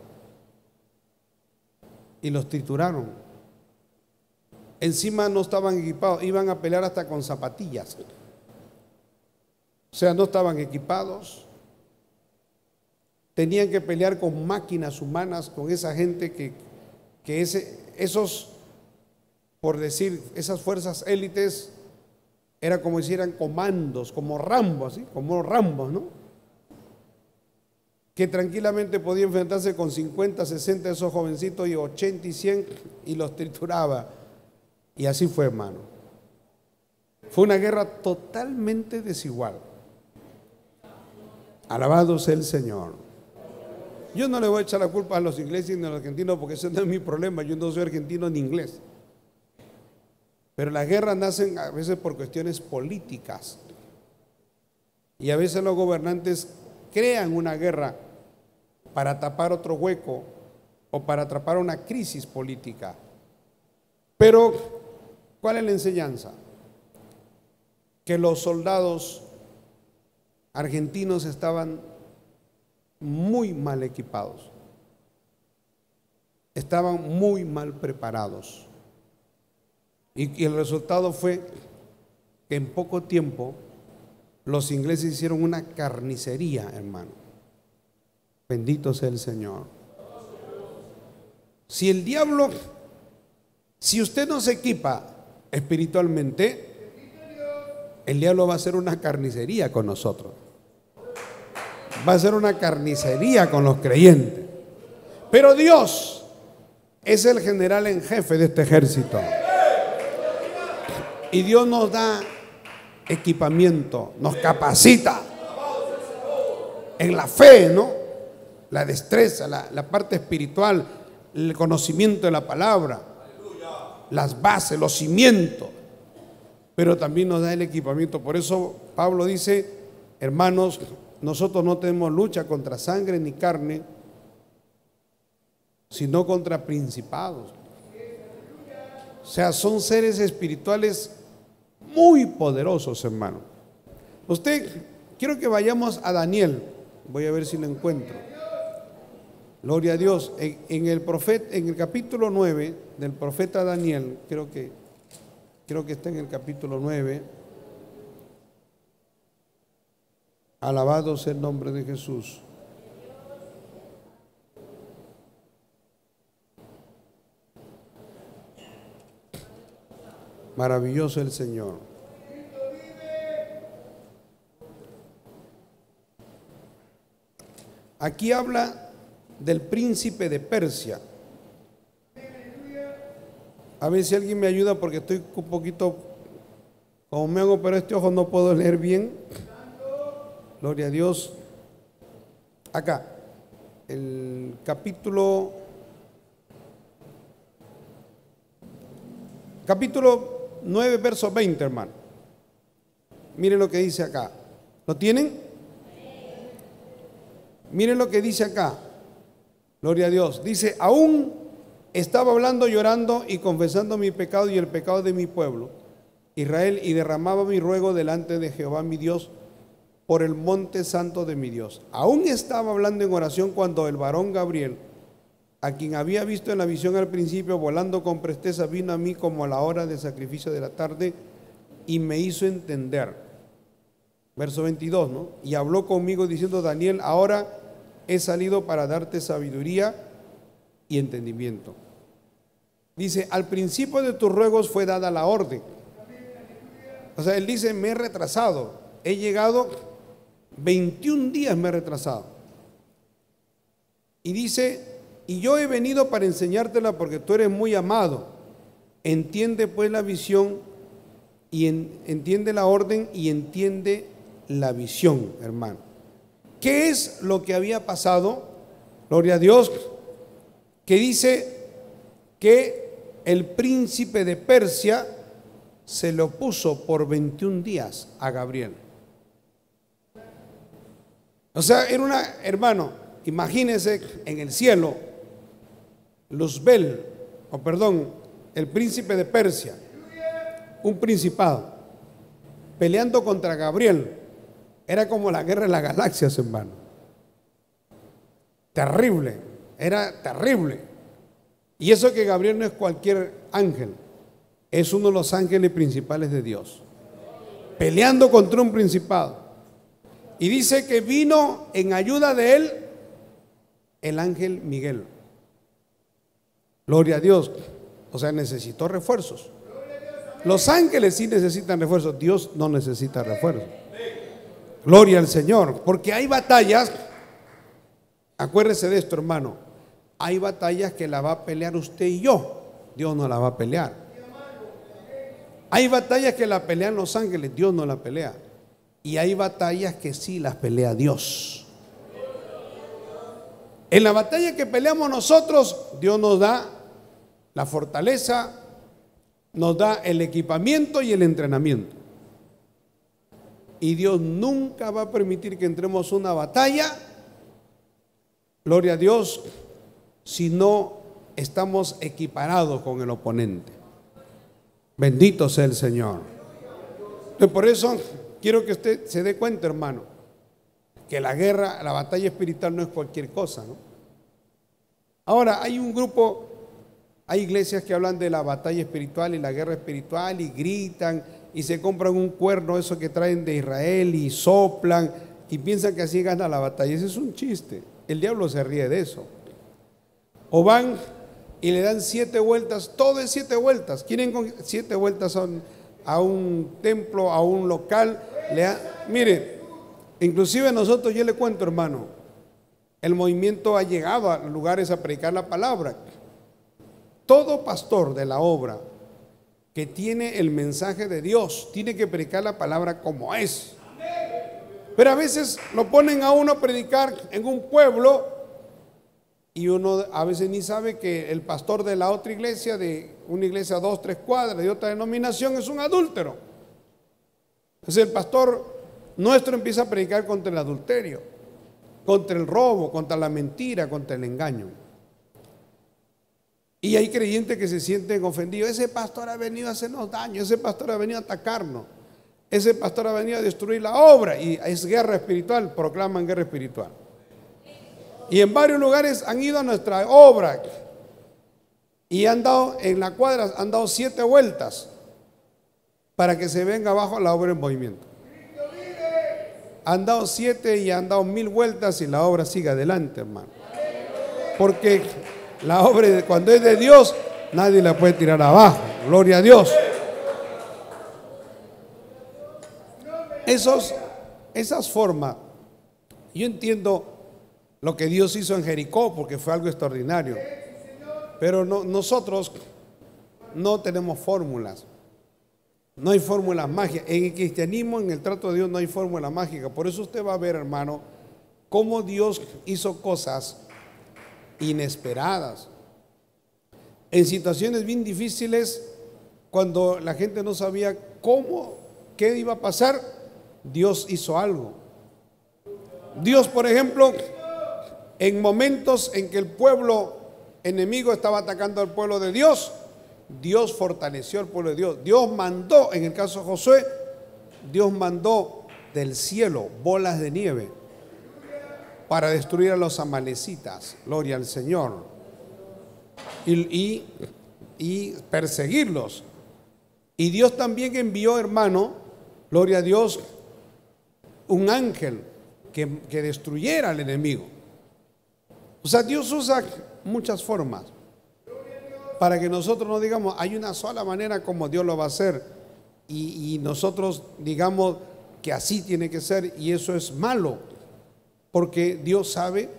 y los trituraron. Encima no estaban equipados, iban a pelear hasta con zapatillas. O sea, no estaban equipados. Tenían que pelear con máquinas humanas, con esa gente esos, por decir, esas fuerzas élites, era como si eran comandos, como Rambo, así, como Rambo, ¿no? Que tranquilamente podía enfrentarse con 50, 60 de esos jovencitos y 80 y 100 y los trituraba. Y así fue, hermano. Fue una guerra totalmente desigual. Alabado sea el Señor. Yo no le voy a echar la culpa a los ingleses ni a los argentinos, porque ese no es mi problema. Yo no soy argentino ni inglés. Pero las guerras nacen a veces por cuestiones políticas. Y a veces los gobernantes crean una guerra para tapar otro hueco o para atrapar una crisis política. Pero, ¿cuál es la enseñanza? Que los soldados argentinos estaban muy mal equipados, estaban muy mal preparados, y el resultado fue que en poco tiempo los ingleses hicieron una carnicería, hermano. Bendito sea el Señor. Si usted no se equipa espiritualmente, el diablo va a hacer una carnicería con nosotros. Va a hacer una carnicería con los creyentes. Pero Dios es el general en jefe de este ejército. Y Dios nos da equipamiento, nos capacita en la fe, ¿no? La destreza, la parte espiritual, el conocimiento de la palabra, las bases, los cimientos, pero también nos da el equipamiento. Por eso Pablo dice: hermanos, nosotros no tenemos lucha contra sangre ni carne, sino contra principados. O sea, son seres espirituales muy poderosos, hermano. Quiero que vayamos a Daniel. Voy a ver si lo encuentro. Gloria a Dios. En el capítulo 9 del profeta Daniel, creo que está en el capítulo 9. Alabado sea el nombre de Jesús. Maravilloso el Señor. Aquí habla del príncipe de Persia. A ver si alguien me ayuda porque estoy un poquito, como me hago, pero este ojo no puedo leer bien. Gloria a Dios. Acá, el capítulo 9, verso 20, hermano. Miren lo que dice acá. ¿Lo tienen? Miren lo que dice acá. Gloria a Dios. Dice, aún estaba hablando, llorando y confesando mi pecado y el pecado de mi pueblo, Israel, y derramaba mi ruego delante de Jehová mi Dios por el monte santo de mi Dios. Aún estaba hablando en oración cuando el varón Gabriel, a quien había visto en la visión al principio, volando con presteza, vino a mí como a la hora del sacrificio de la tarde y me hizo entender. Verso 22, ¿no? Y habló conmigo diciendo, Daniel, ahora he salido para darte sabiduría y entendimiento. Dice, al principio de tus ruegos fue dada la orden. O sea, él dice, me he retrasado, he llegado 21 días, me he retrasado. Y dice, y yo he venido para enseñártela porque tú eres muy amado. Entiende pues la visión y entiende la orden y entiende la visión, hermano. ¿Qué es lo que había pasado? Gloria a Dios, que dice que el príncipe de Persia se le opuso por 21 días a Gabriel. O sea, era una, hermano, imagínense en el cielo, Luzbel, el príncipe de Persia, un principado, peleando contra Gabriel. Era como la guerra de las galaxias, hermano. Terrible, era terrible. Y eso que Gabriel no es cualquier ángel, es uno de los ángeles principales de Dios, peleando contra un principado. Y dice que vino en ayuda de él el ángel Miguel. Gloria a Dios. O sea, necesitó refuerzos. Los ángeles sí necesitan refuerzos, Dios no necesita refuerzos. Gloria al Señor, porque hay batallas, acuérdese de esto, hermano, hay batallas que la va a pelear usted y yo, Dios no la va a pelear. Hay batallas que la pelean los ángeles, Dios no la pelea. Y hay batallas que sí las pelea Dios. En la batalla que peleamos nosotros, Dios nos da la fortaleza, nos da el equipamiento y el entrenamiento. Y Dios nunca va a permitir que entremos una batalla, gloria a Dios, si no estamos equiparados con el oponente. Bendito sea el Señor. Entonces, por eso quiero que usted se dé cuenta, hermano, que la guerra, la batalla espiritual no es cualquier cosa, ¿no? Ahora, hay un grupo, hay iglesias que hablan de la batalla espiritual y la guerra espiritual y gritan y se compran un cuerno, eso que traen de Israel, y soplan y piensan que así gana la batalla. Ese es un chiste, el diablo se ríe de eso. O van y le dan 7 vueltas, todo es 7 vueltas. Quieren con 7 vueltas a un templo, a un local. Mire, inclusive nosotros, yo le cuento, hermano, el movimiento ha llegado a lugares a predicar la palabra. Todo pastor de la obra que tiene el mensaje de Dios tiene que predicar la palabra como es. Pero a veces lo ponen a uno a predicar en un pueblo y uno a veces ni sabe que el pastor de la otra iglesia, de una iglesia a 2, 3 cuadras de otra denominación, es un adúltero. Entonces el pastor nuestro empieza a predicar contra el adulterio, contra el robo, contra la mentira, contra el engaño. Y hay creyentes que se sienten ofendidos. Ese pastor ha venido a hacernos daño, ese pastor ha venido a atacarnos, ese pastor ha venido a destruir la obra. Y es guerra espiritual, proclaman guerra espiritual. Y en varios lugares han ido a nuestra obra y han dado en la cuadra, han dado 7 vueltas para que se venga abajo la obra en movimiento. Han dado 7 y han dado 1000 vueltas y la obra sigue adelante, hermano. Porque la obra, cuando es de Dios, nadie la puede tirar abajo. Gloria a Dios. Esas formas, yo entiendo lo que Dios hizo en Jericó porque fue algo extraordinario. Pero nosotros no tenemos fórmulas. No hay fórmulas mágicas. En el cristianismo, en el trato de Dios, no hay fórmula mágica. Por eso usted va a ver, hermano, cómo Dios hizo cosas inesperadas. En situaciones bien difíciles, cuando la gente no sabía qué iba a pasar, Dios hizo algo. Dios, por ejemplo, en momentos en que el pueblo enemigo estaba atacando al pueblo de Dios, Dios fortaleció al pueblo de Dios. Dios mandó, en el caso de Josué, Dios mandó del cielo bolas de nieve para destruir a los amalecitas. Gloria al Señor. Y perseguirlos. Y Dios también envió, hermano, gloria a Dios, un ángel que destruyera al enemigo. O sea, Dios usa muchas formas para que nosotros no digamos hay una sola manera como Dios lo va a hacer y nosotros digamos que así tiene que ser, y eso es malo, porque Dios sabe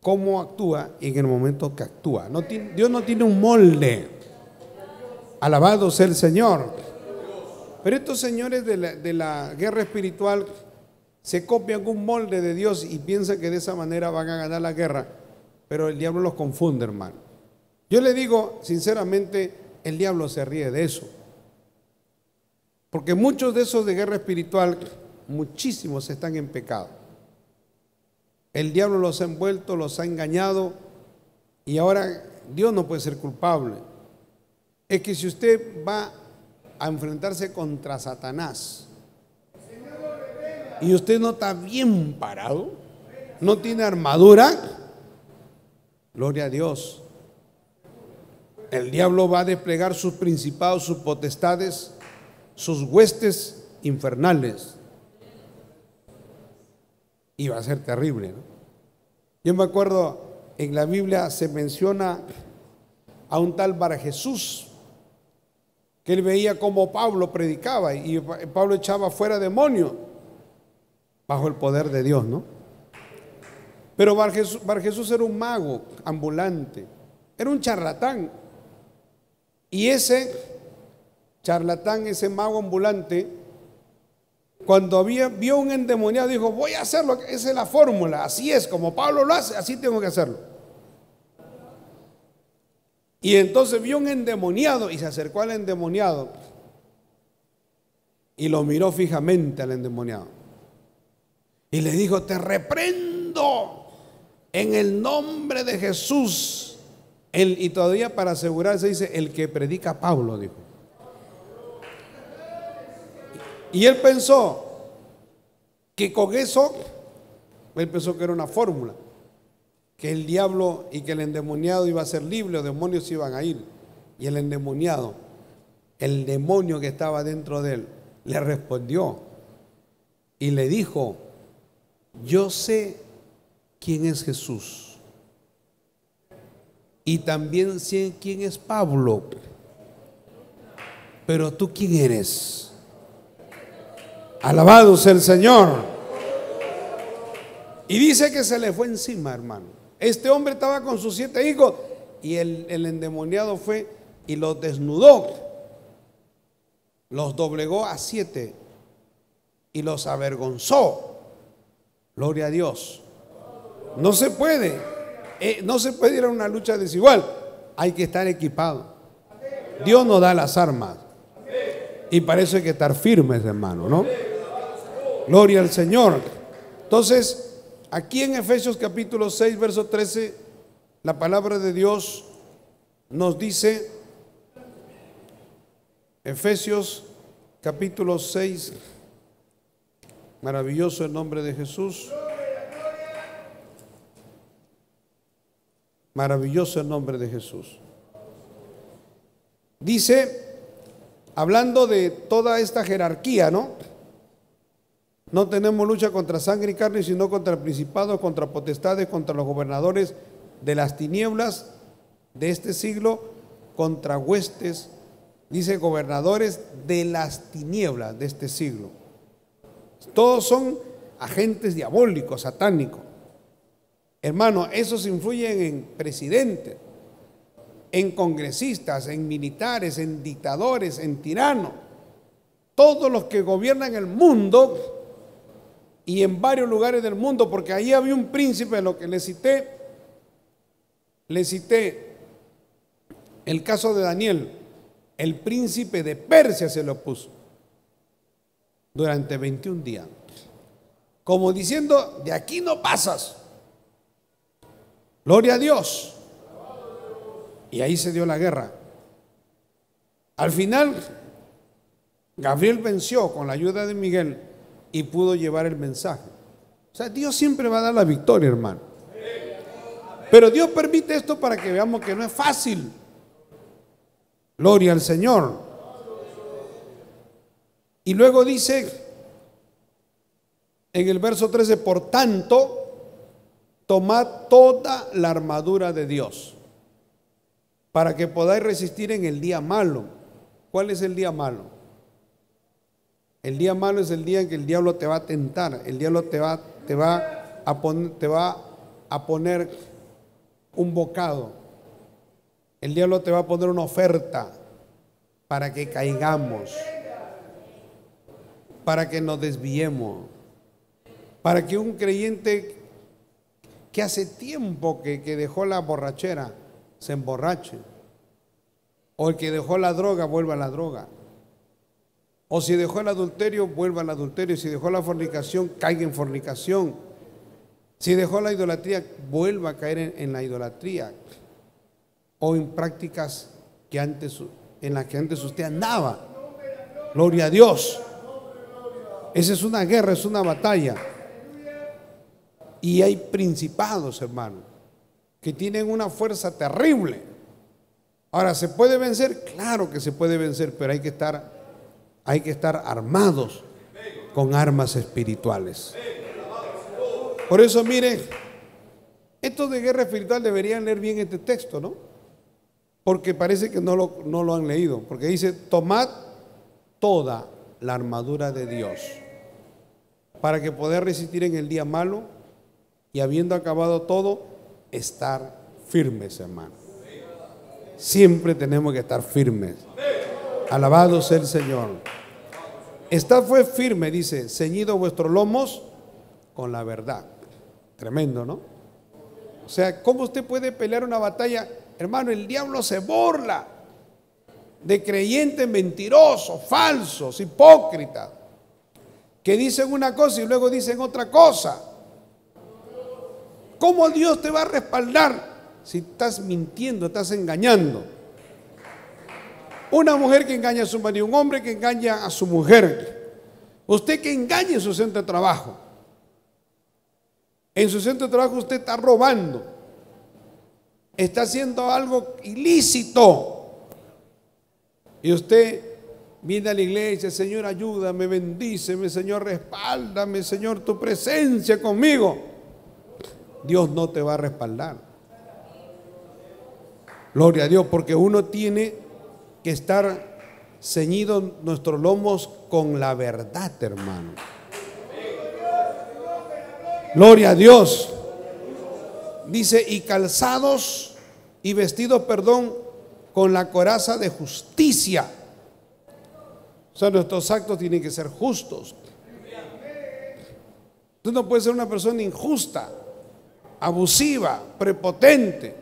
cómo actúa en el momento que actúa. Dios no tiene un molde. Alabado sea el Señor. Pero estos señores de la guerra espiritual se copian un molde de Dios y piensan que de esa manera van a ganar la guerra, pero el diablo los confunde, hermano. Yo le digo sinceramente, el diablo se ríe de eso, porque muchos de esos de guerra espiritual, muchísimos están en pecado. El diablo los ha envuelto, los ha engañado, y ahora Dios no puede ser culpable. Es que si usted va a enfrentarse contra Satanás y usted no está bien parado, no tiene armadura, gloria a Dios, el diablo va a desplegar sus principados, sus potestades, sus huestes infernales, y va a ser terrible, ¿no? Yo me acuerdo, en la Biblia se menciona a un tal Bar Jesús, que él veía como Pablo predicaba y Pablo echaba fuera demonios bajo el poder de Dios, ¿no? Pero Bar Jesús era un mago ambulante, era un charlatán. Y ese charlatán, ese mago ambulante, cuando vio un endemoniado, dijo: voy a hacerlo, esa es la fórmula, así es, como Pablo lo hace, así tengo que hacerlo. Y entonces vio un endemoniado y se acercó al endemoniado y lo miró fijamente al endemoniado y le dijo: te reprendo en el nombre de Jesús. Y todavía para asegurarse dice: el que predica Pablo, dijo. Y él pensó que con eso, él pensó que era una fórmula, que el diablo y que el endemoniado iba a ser libre, los demonios iban a ir. Y el endemoniado, el demonio que estaba dentro de él, le respondió y le dijo: yo sé quién es Jesús y también sé quién es Pablo, pero tú ¿quién eres? Alabado sea el Señor. Y dice que se le fue encima, hermano. Este hombre estaba con sus 7 hijos y el endemoniado fue y los desnudó, los doblegó a 7 y los avergonzó. Gloria a Dios. No se puede ir a una lucha desigual. Hay que estar equipado. Dios nos da las armas y para eso hay que estar firmes, hermano, ¿no? Gloria al Señor. Entonces, aquí en Efesios capítulo 6, verso 13, la palabra de Dios nos dice, Efesios capítulo 6, maravilloso el nombre de Jesús. Maravilloso el nombre de Jesús. Dice, hablando de toda esta jerarquía, ¿no? No tenemos lucha contra sangre y carne, sino contra principados, contra potestades, contra los gobernadores de las tinieblas de este siglo, contra huestes, dice gobernadores de las tinieblas de este siglo. Todos son agentes diabólicos, satánicos. Hermano, esos influyen en presidentes, en congresistas, en militares, en dictadores, en tiranos. Todos los que gobiernan el mundo y en varios lugares del mundo, porque ahí había un príncipe, lo que le cité el caso de Daniel, el príncipe de Persia se lo puso durante 21 días, como diciendo, de aquí no pasas. Gloria a Dios. Y ahí se dio la guerra. Al final, Gabriel venció con la ayuda de Miguel y pudo llevar el mensaje. O sea, Dios siempre va a dar la victoria, hermano. Pero Dios permite esto para que veamos que no es fácil. Gloria al Señor. Y luego dice en el verso 13, por tanto, tomad toda la armadura de Dios para que podáis resistir en el día malo. ¿Cuál es el día malo? El día malo es el día en que el diablo te va a tentar, el diablo te va a poner un bocado, el diablo te va a poner una oferta para que caigamos, para que nos desviemos, para que un creyente que hace tiempo que dejó la borrachera se emborrache, o el que dejó la droga vuelva a la droga, o si dejó el adulterio vuelva al adulterio, si dejó la fornicación caiga en fornicación, si dejó la idolatría vuelva a caer en la idolatría, o en prácticas en las que antes usted andaba. Gloria a Dios. Esa es una guerra, es una batalla. Y hay principados, hermano, que tienen una fuerza terrible. Ahora, ¿se puede vencer? Claro que se puede vencer, pero hay que estar armados con armas espirituales. Por eso, mire, estos de guerra espiritual deberían leer bien este texto, ¿no? Porque parece que no lo han leído, porque dice, tomad toda la armadura de Dios para que poder resistir en el día malo y habiendo acabado todo, estar firmes, hermano. Siempre tenemos que estar firmes. Alabado sea el Señor. Estad pues firme, dice, ceñidos vuestros lomos con la verdad. Tremendo, ¿no? O sea, ¿cómo usted puede pelear una batalla? Hermano, el diablo se burla de creyentes mentirosos, falsos, hipócritas, que dicen una cosa y luego dicen otra cosa. ¿Cómo Dios te va a respaldar si estás mintiendo, estás engañando? Una mujer que engaña a su marido, un hombre que engaña a su mujer, usted que engaña en su centro de trabajo. En su centro de trabajo usted está robando, está haciendo algo ilícito, y usted viene a la iglesia, Señor, ayúdame, bendíceme, Señor, respáldame, Señor, tu presencia conmigo. Dios no te va a respaldar. Gloria a Dios, porque uno tiene que estar ceñido nuestros lomos con la verdad, hermano. Gloria a Dios. Dice, y calzados y vestidos, perdón, con la coraza de justicia. O sea, nuestros actos tienen que ser justos. Tú no puedes ser una persona injusta, abusiva, prepotente.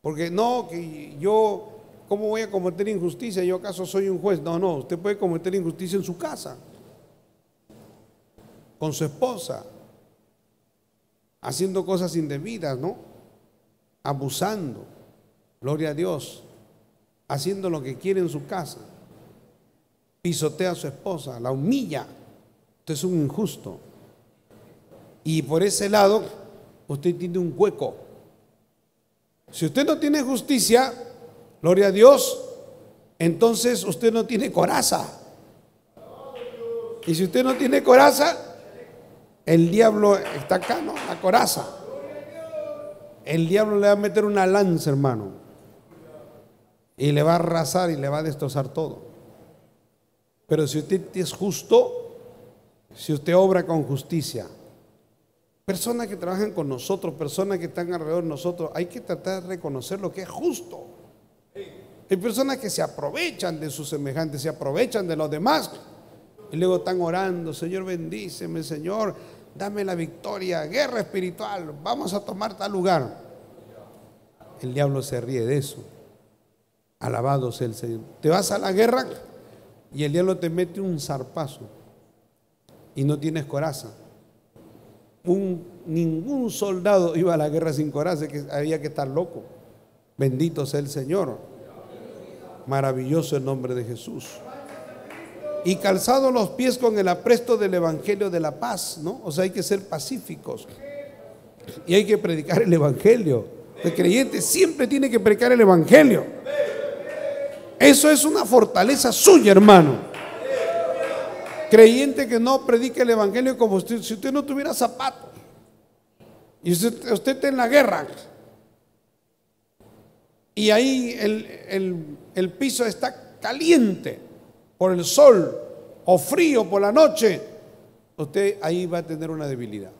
Porque no, que yo, ¿cómo voy a cometer injusticia? ¿Yo acaso soy un juez? No, no, usted puede cometer injusticia en su casa, con su esposa, haciendo cosas indebidas, ¿no? Abusando, gloria a Dios, haciendo lo que quiere en su casa, pisotea a su esposa, la humilla. Usted es un injusto. Y por ese lado, usted tiene un hueco. Si usted no tiene justicia, gloria a Dios, entonces usted no tiene coraza. Y si usted no tiene coraza, el diablo está acá, ¿no? La coraza. El diablo le va a meter una lanza, hermano, y le va a arrasar y le va a destrozar todo. Pero si usted es justo, si usted obra con justicia, personas que trabajan con nosotros, personas que están alrededor de nosotros, hay que tratar de reconocer lo que es justo. Hay personas que se aprovechan de sus semejantes, se aprovechan de los demás y luego están orando: Señor, bendíceme, Señor, dame la victoria, guerra espiritual, vamos a tomar tal lugar. El diablo se ríe de eso. Alabado sea el Señor. Te vas a la guerra y el diablo te mete un zarpazo y no tienes coraza. Ningún soldado iba a la guerra sin coraza, que había que estar loco. Bendito sea el Señor. Maravilloso el nombre de Jesús. Y calzados los pies con el apresto del evangelio de la paz, ¿no? O sea, hay que ser pacíficos y hay que predicar el evangelio. El creyente siempre tiene que predicar el evangelio. Eso es una fortaleza suya, hermano. Creyente que no predica el evangelio, como si usted no tuviera zapatos y usted está en la guerra y ahí el piso está caliente por el sol o frío por la noche, usted ahí va a tener una debilidad.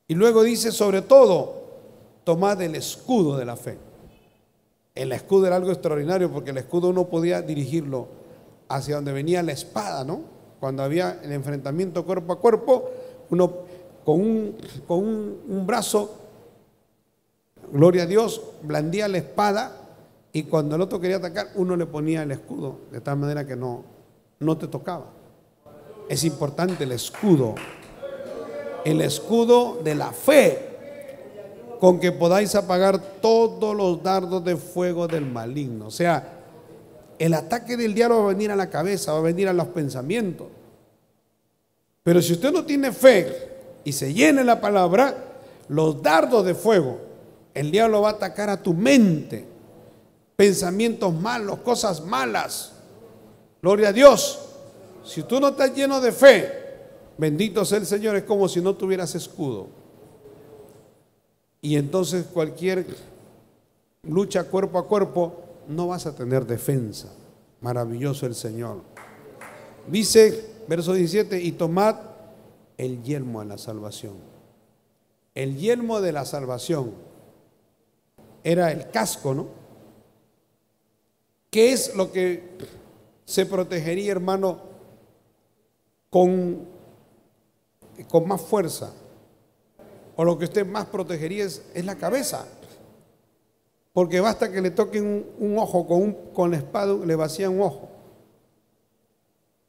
Y luego dice: sobre todo, tomad el escudo de la fe. El escudo era algo extraordinario, porque el escudo uno podía dirigirlo hacia donde venía la espada, ¿no? Cuando había el enfrentamiento cuerpo a cuerpo, uno con un brazo, gloria a Dios, blandía la espada, y cuando el otro quería atacar, uno le ponía el escudo, de tal manera que no te tocaba. Es importante el escudo de la fe, con que podáis apagar todos los dardos de fuego del maligno. O sea, el ataque del diablo va a venir a la cabeza, va a venir a los pensamientos. Pero si usted no tiene fe y se llena la palabra, los dardos de fuego, el diablo va a atacar a tu mente. Pensamientos malos, cosas malas. Gloria a Dios. Si tú no estás lleno de fe, bendito sea el Señor, es como si no tuvieras escudo. Y entonces cualquier lucha cuerpo a cuerpo no vas a tener defensa. Maravilloso el Señor. Dice, verso 17: y tomad el yelmo de la salvación. El yelmo de la salvación era el casco, ¿no? ¿Qué es lo que se protegería, hermano, con más fuerza? O lo que usted más protegería es la cabeza. Porque basta que le toquen un ojo con la espada, le vacían un ojo.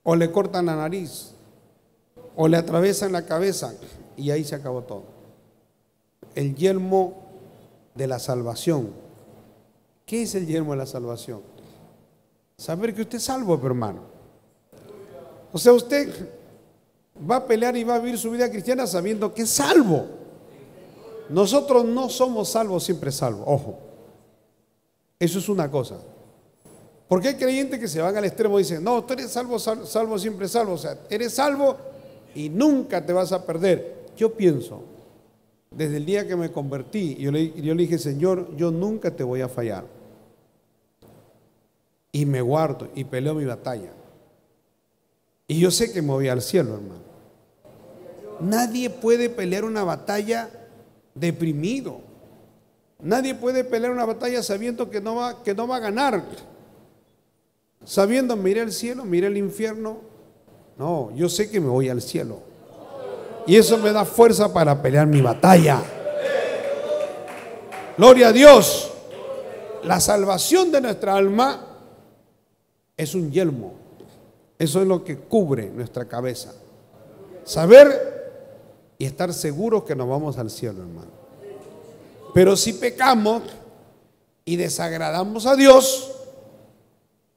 O le cortan la nariz. O le atraviesan la cabeza. Y ahí se acabó todo. El yelmo de la salvación. ¿Qué es el yelmo de la salvación? Saber que usted es salvo, hermano. O sea, usted va a pelear y va a vivir su vida cristiana sabiendo que es salvo. Nosotros no somos salvos siempre salvos, ojo. Eso es una cosa. Porque hay creyentes que se van al extremo y dicen: no, tú eres salvo, salvo, siempre salvo. O sea, eres salvo y nunca te vas a perder. Yo pienso, desde el día que me convertí, yo le dije: Señor, yo nunca te voy a fallar. Y me guardo y peleo mi batalla. Y yo sé que me voy al cielo, hermano. Nadie puede pelear una batalla deprimido. Nadie puede pelear una batalla sabiendo que no va a ganar. Sabiendo, miré el cielo, miré el infierno. No, yo sé que me voy al cielo. Y eso me da fuerza para pelear mi batalla. Gloria a Dios. La salvación de nuestra alma es un yelmo. Eso es lo que cubre nuestra cabeza. Saber y estar seguros que nos vamos al cielo, hermano. Pero si pecamos y desagradamos a Dios,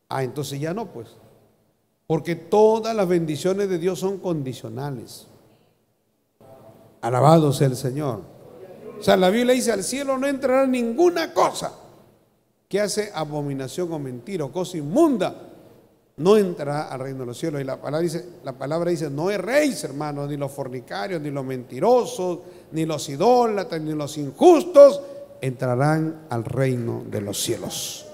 entonces ya no, pues. Porque todas las bendiciones de Dios son condicionales. Alabado sea el Señor. O sea, la Biblia dice, al cielo no entrará ninguna cosa que hace abominación o mentira o cosa inmunda, no entrará al reino de los cielos. Y la palabra dice, no erréis, hermanos, ni los fornicarios, ni los mentirosos, ni los idólatras, ni los injustos entrarán al reino de los cielos.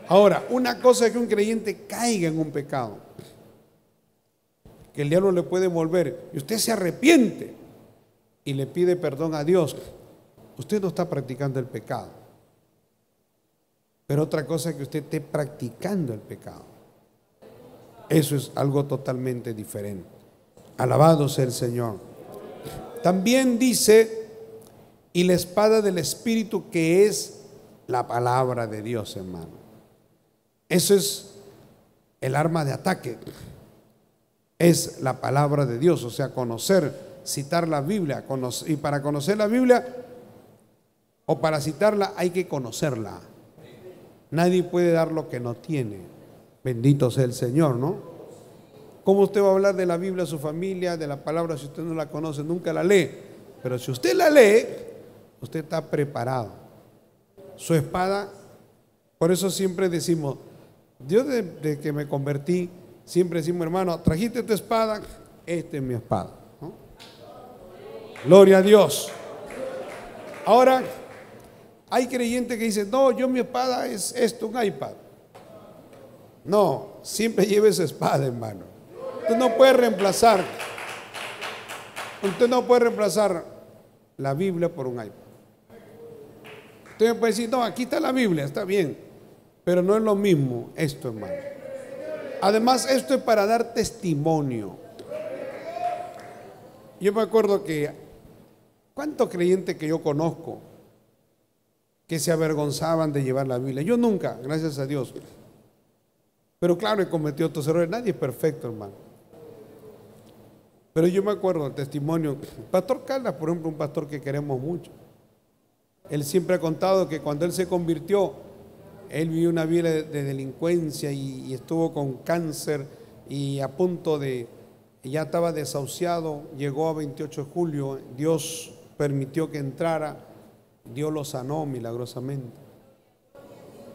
Ahora, una cosa es que un creyente caiga en un pecado, que el diablo le puede envolver, y usted se arrepiente y le pide perdón a Dios, usted no está practicando el pecado. Pero otra cosa es que usted esté practicando el pecado. Eso es algo totalmente diferente. Alabado sea el Señor. También dice, y la espada del Espíritu, que es la palabra de Dios, hermano. Eso es el arma de ataque. Es la palabra de Dios, o sea, conocer, citar la Biblia. Y para conocer la Biblia, o para citarla, hay que conocerla. Nadie puede dar lo que no tiene. Bendito sea el Señor, ¿no? ¿Cómo usted va a hablar de la Biblia a su familia, de la palabra, si usted no la conoce, nunca la lee? Pero si usted la lee, usted está preparado. Su espada, por eso siempre decimos, yo desde que me convertí, siempre decimos, hermano, trajiste tu espada, esta es mi espada, ¿no? Gloria a Dios. Ahora, hay creyentes que dicen, no, yo mi espada es esto, un iPad. No, siempre lleve esa espada, hermano. Usted no puede reemplazar la Biblia por un iPad. Usted me puede decir, no, aquí está la Biblia, está bien, pero no es lo mismo esto, hermano. Además, esto es para dar testimonio. Yo me acuerdo que, ¿cuántos creyentes que yo conozco que se avergonzaban de llevar la Biblia? Yo nunca, gracias a Dios. Pero claro, he cometido otros errores. Nadie es perfecto, hermano. Pero yo me acuerdo del testimonio. Pastor Caldas, por ejemplo, un pastor que queremos mucho. Él siempre ha contado que cuando él se convirtió, él vivió una vida de delincuencia y estuvo con cáncer y a punto de, ya estaba desahuciado. Llegó a 28 de julio, Dios permitió que entrara, Dios lo sanó milagrosamente.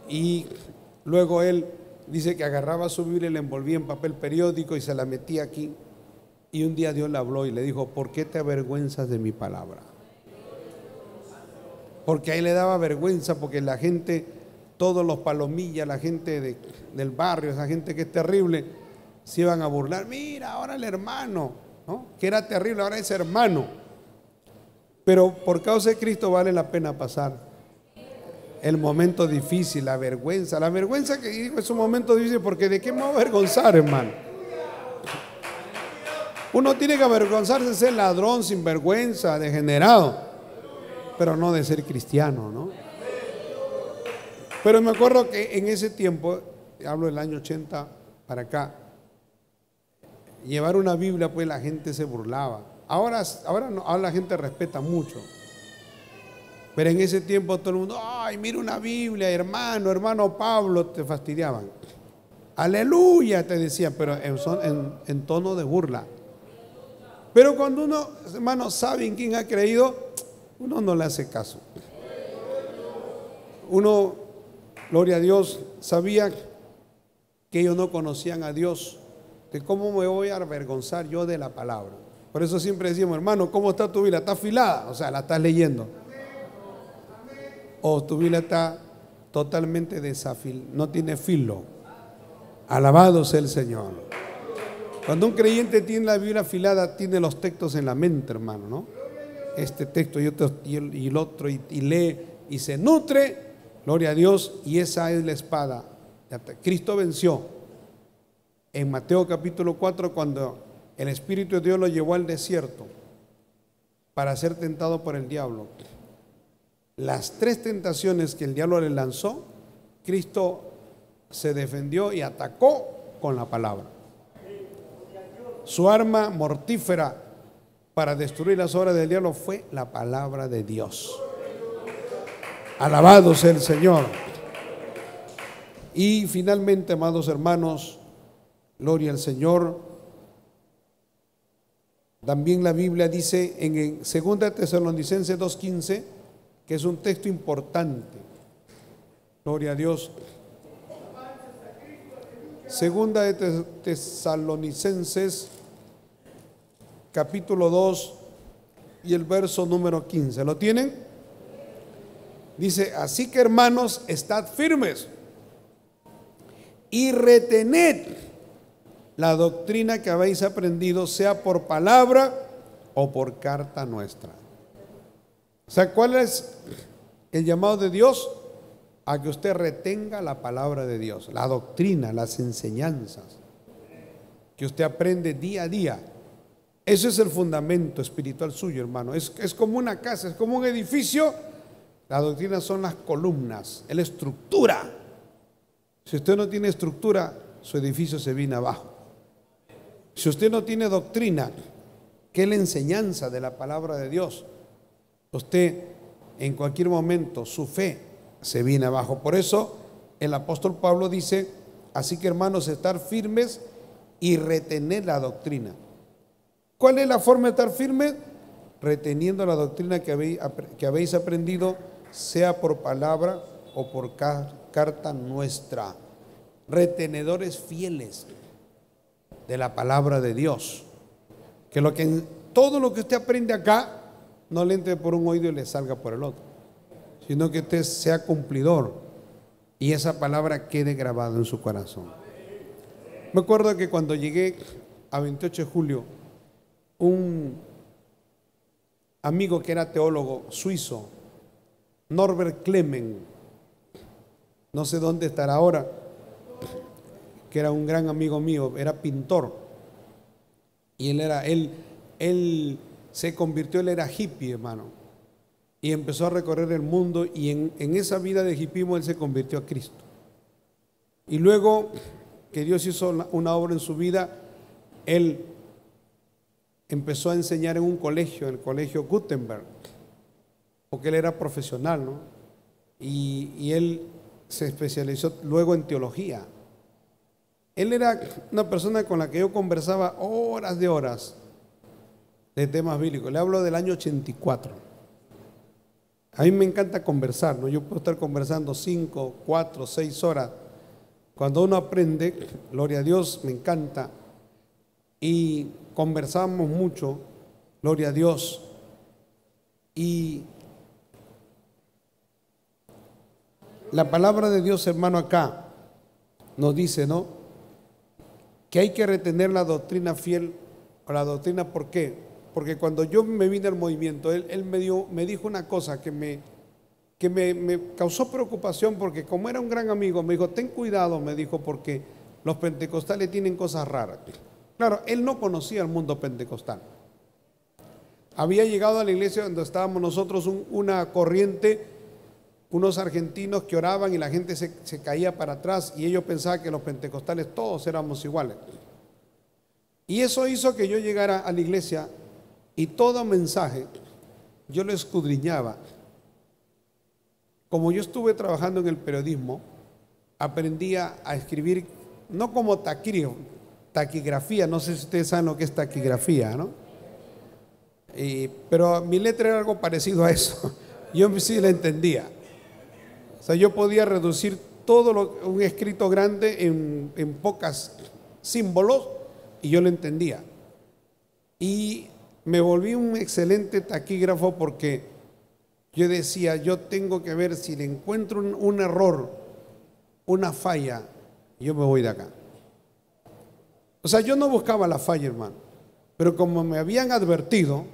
Y luego él dice que agarraba su Biblia y la envolvía en papel periódico y se la metía aquí. Y un día Dios le habló y le dijo, ¿por qué te avergüenzas de mi palabra? Porque ahí le daba vergüenza, porque la gente, todos los palomillas, la gente del barrio, esa gente que es terrible, se iban a burlar. Mira, ahora el hermano, ¿no? Que era terrible, ahora es hermano. Pero por causa de Cristo vale la pena pasar el momento difícil, la vergüenza que digo es un momento difícil, porque ¿de qué me voy a avergonzar, hermano? Uno tiene que avergonzarse de ser ladrón, sinvergüenza, degenerado, pero no de ser cristiano, ¿no? Pero me acuerdo que en ese tiempo, hablo del año 80 para acá, llevar una Biblia, pues la gente se burlaba. Ahora no, ahora la gente respeta mucho. Pero en ese tiempo todo el mundo, ay, mira una Biblia, hermano Pablo, te fastidiaban. Aleluya, te decían, pero en tono de burla. Pero cuando uno, hermano, sabe en quién ha creído, uno no le hace caso. Uno, gloria a Dios, sabía que ellos no conocían a Dios. ¿De cómo me voy a avergonzar yo de la palabra? Por eso siempre decimos, hermano, ¿cómo está tu Biblia? ¿Está afilada? O sea, la estás leyendo. O tu Biblia está totalmente desafilada, no tiene filo. Alabado sea el Señor. Cuando un creyente tiene la Biblia afilada, tiene los textos en la mente, hermano, ¿no? Este texto y el otro, y lee y se nutre, gloria a Dios, y esa es la espada. Cristo venció en Mateo capítulo 4 cuando el Espíritu de Dios lo llevó al desierto para ser tentado por el diablo. Las 3 tentaciones que el diablo le lanzó, Cristo se defendió y atacó con la palabra. Su arma mortífera para destruir las obras del diablo fue la palabra de Dios. Alabado sea el Señor. Y finalmente, amados hermanos, gloria al Señor. También la Biblia dice en 2 Tesalonicenses 2:15, que es un texto importante. Gloria a Dios. Segunda de Tesalonicenses, capítulo 2 y el verso número 15. ¿Lo tienen? Dice: así que, hermanos, estad firmes y retened la doctrina que habéis aprendido, sea por palabra o por carta nuestra. O sea, ¿cuál es el llamado de Dios? A que usted retenga la palabra de Dios, la doctrina, las enseñanzas que usted aprende día a día. Ese es el fundamento espiritual suyo, hermano. Es como una casa, es como un edificio. La doctrina son las columnas, es la estructura. Si usted no tiene estructura, su edificio se viene abajo. Si usted no tiene doctrina, que es la enseñanza de la palabra de Dios, usted en cualquier momento, su fe se viene abajo. Por eso el apóstol Pablo dice: así que, hermanos, estar firmes y retener la doctrina. ¿Cuál es la forma de estar firmes? Reteniendo la doctrina que habéis aprendido, sea por palabra o por carta nuestra. Retenedores fieles de la palabra de Dios. Que todo lo que usted aprende acá no le entre por un oído y le salga por el otro, sino que usted sea cumplidor y esa palabra quede grabada en su corazón. Me acuerdo que cuando llegué a 28 de julio, un amigo que era teólogo suizo, Norbert Clemen, no sé dónde estará ahora, que era un gran amigo mío, era pintor, y él se convirtió, él era hippie, hermano, y empezó a recorrer el mundo, y en esa vida de hippismo él se convirtió a Cristo. Y luego que Dios hizo una obra en su vida, él empezó a enseñar en un colegio, en el colegio Gutenberg, porque él era profesional, ¿no? Y él se especializó luego en teología. Él era una persona con la que yo conversaba horas de horas de temas bíblicos. Le hablo del año 84. A mí me encanta conversar, ¿no? Yo puedo estar conversando 5, 4, 6 horas. Cuando uno aprende, gloria a Dios, me encanta. Y conversamos mucho, gloria a Dios. Y la palabra de Dios, hermano, acá nos dice, ¿no?, que hay que retener la doctrina fiel. O la doctrina, ¿por qué? Porque cuando yo me vine al movimiento, él me dijo una cosa que me causó preocupación, porque como era un gran amigo, me dijo: ten cuidado, me dijo, porque los pentecostales tienen cosas raras. Claro, él no conocía el mundo pentecostal. Había llegado a la iglesia donde estábamos nosotros una corriente, unos argentinos que oraban y la gente se caía para atrás, y ellos pensaban que los pentecostales todos éramos iguales. Y eso hizo que yo llegara a la iglesia y todo mensaje yo lo escudriñaba. Como yo estuve trabajando en el periodismo, aprendía a escribir, no como taquigrafía, no sé si ustedes saben lo que es taquigrafía, ¿no? Pero mi letra era algo parecido a eso. Yo sí la entendía. O sea, yo podía reducir un escrito grande en pocas símbolos, y yo lo entendía. Y me volví un excelente taquígrafo, porque yo decía: yo tengo que ver si le encuentro un error, una falla, yo me voy de acá. O sea, yo no buscaba la falla, hermano, pero como me habían advertido,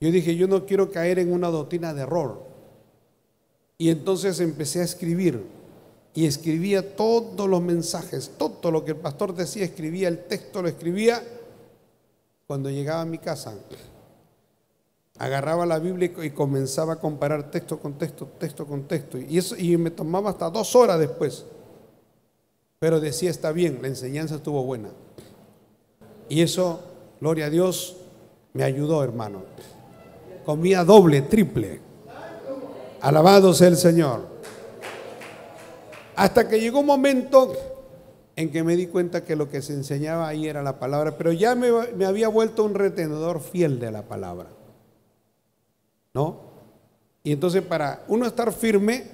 yo dije: yo no quiero caer en una doctrina de error. Y entonces empecé a escribir, y escribía todos los mensajes, todo lo que el pastor decía, escribía el texto, lo escribía. Cuando llegaba a mi casa, agarraba la Biblia y comenzaba a comparar texto con texto, texto con texto, y me tomaba hasta 2 horas después. Pero decía: está bien, la enseñanza estuvo buena. Y eso, gloria a Dios, me ayudó, hermano. Comía doble, triple. Alabado sea el Señor. Hasta que llegó un momento en que me di cuenta que lo que se enseñaba ahí era la palabra, pero ya me había vuelto un retenedor fiel de la palabra, ¿no? Y entonces para uno estar firme,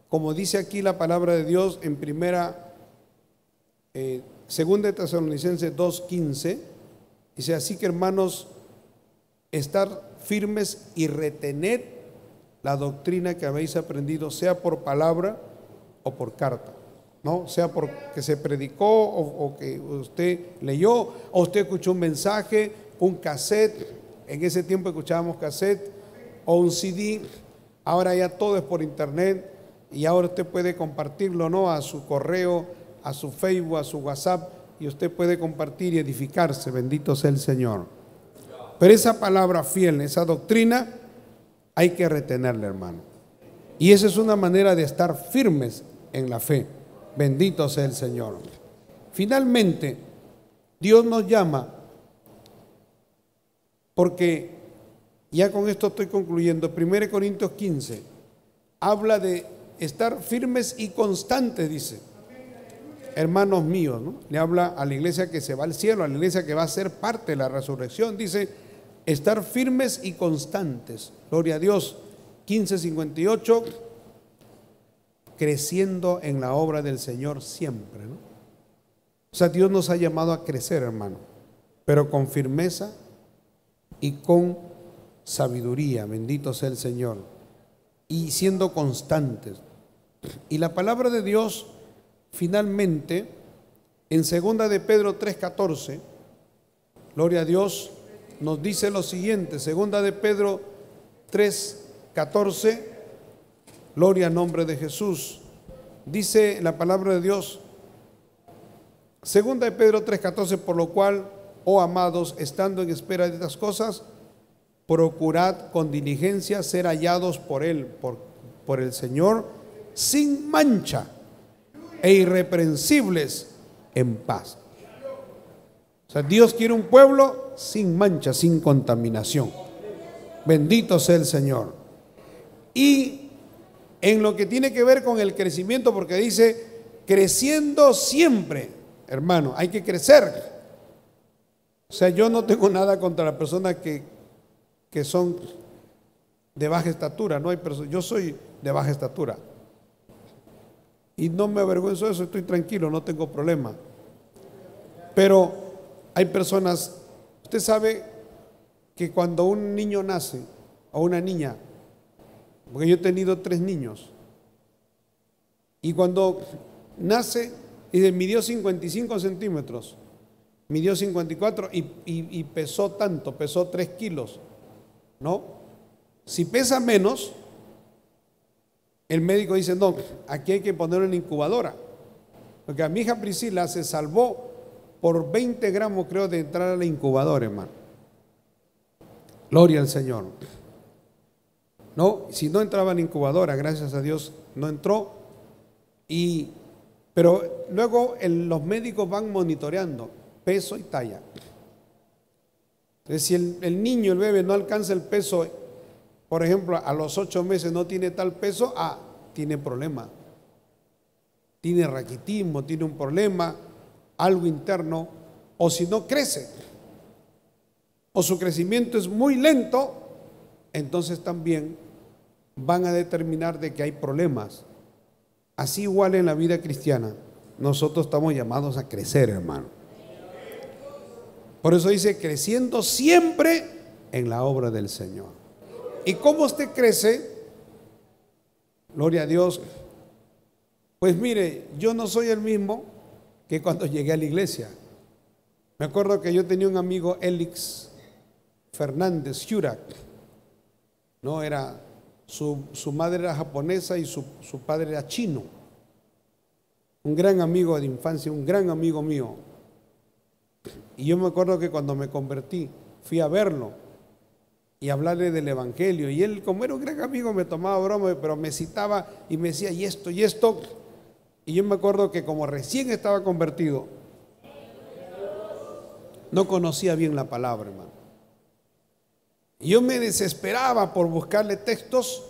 como dice aquí la palabra de Dios en segunda de Tesalonicenses 2:15, dice: así que, hermanos, estar firmes y retened la doctrina que habéis aprendido, sea por palabra o por carta, ¿no? Sea porque se predicó o que usted leyó o usted escuchó un mensaje, un cassette. En ese tiempo escuchábamos cassette o un CD. Ahora ya todo es por internet y ahora usted puede compartirlo, ¿no? A su correo, a su Facebook, a su WhatsApp, y usted puede compartir y edificarse. Bendito sea el Señor. Pero esa palabra fiel, esa doctrina, hay que retenerla, hermano. Y esa es una manera de estar firmes en la fe. Bendito sea el Señor. Finalmente, Dios nos llama, porque ya con esto estoy concluyendo. 1 Corintios 15 habla de estar firmes y constantes, dice. Hermanos míos, ¿no? Le habla a la iglesia que se va al cielo, a la iglesia que va a ser parte de la resurrección. Dice: estar firmes y constantes. Gloria a Dios. 15:58, creciendo en la obra del Señor siempre, ¿no? O sea, Dios nos ha llamado a crecer, hermano, pero con firmeza y con sabiduría. Bendito sea el Señor. Y siendo constantes. Y la palabra de Dios, finalmente, en 2 de Pedro 3:14, gloria a Dios, nos dice lo siguiente. 2 de Pedro 3:14, gloria al nombre de Jesús. Dice la palabra de Dios, 2 de Pedro 3:14: por lo cual, oh amados, estando en espera de estas cosas, procurad con diligencia ser hallados por Él, por el Señor, sin mancha e irreprensibles en paz. O sea, Dios quiere un pueblo sin mancha, sin contaminación. Bendito sea el Señor. Y en lo que tiene que ver con el crecimiento, porque dice creciendo siempre, hermano, hay que crecer. O sea, yo no tengo nada contra las personas que son de baja estatura. No hay personas, yo soy de baja estatura y no me avergüenzo de eso, estoy tranquilo, no tengo problema. Pero hay personas, usted sabe que cuando un niño nace o una niña, porque yo he tenido 3 niños, y cuando nace y midió 55 centímetros, midió 54 y pesó tanto, pesó 3 kilos, ¿no? Si pesa menos, el médico dice: no, aquí hay que ponerlo en la incubadora. Porque a mi hija Priscila se salvó por 20 gramos, creo, de entrar a la incubadora, hermano. Gloria al Señor. No, si no entraba en la incubadora, gracias a Dios, no entró. Pero luego los médicos van monitoreando peso y talla. Entonces, si el niño, el bebé, no alcanza el peso, por ejemplo, a los 8 meses no tiene tal peso, tiene problema. Tiene raquitismo, tiene un problema, algo interno, o si no crece, o su crecimiento es muy lento, entonces también van a determinar de que hay problemas. Así igual en la vida cristiana, nosotros estamos llamados a crecer, hermano. Por eso dice creciendo siempre en la obra del Señor. ¿Y cómo usted crece? Gloria a Dios. Pues mire, yo no soy el mismo que cuando llegué a la iglesia. Me acuerdo que yo tenía un amigo, Elix Fernández Jurak, ¿no? Su madre era japonesa y su padre era chino. Un gran amigo de infancia, un gran amigo mío. Y yo me acuerdo que cuando me convertí, fui a verlo y hablarle del evangelio. Y él, como era un gran amigo, me tomaba broma, pero me citaba y me decía: y esto, y esto. Y yo me acuerdo que como recién estaba convertido, no conocía bien la palabra, hermano. Y yo me desesperaba por buscarle textos.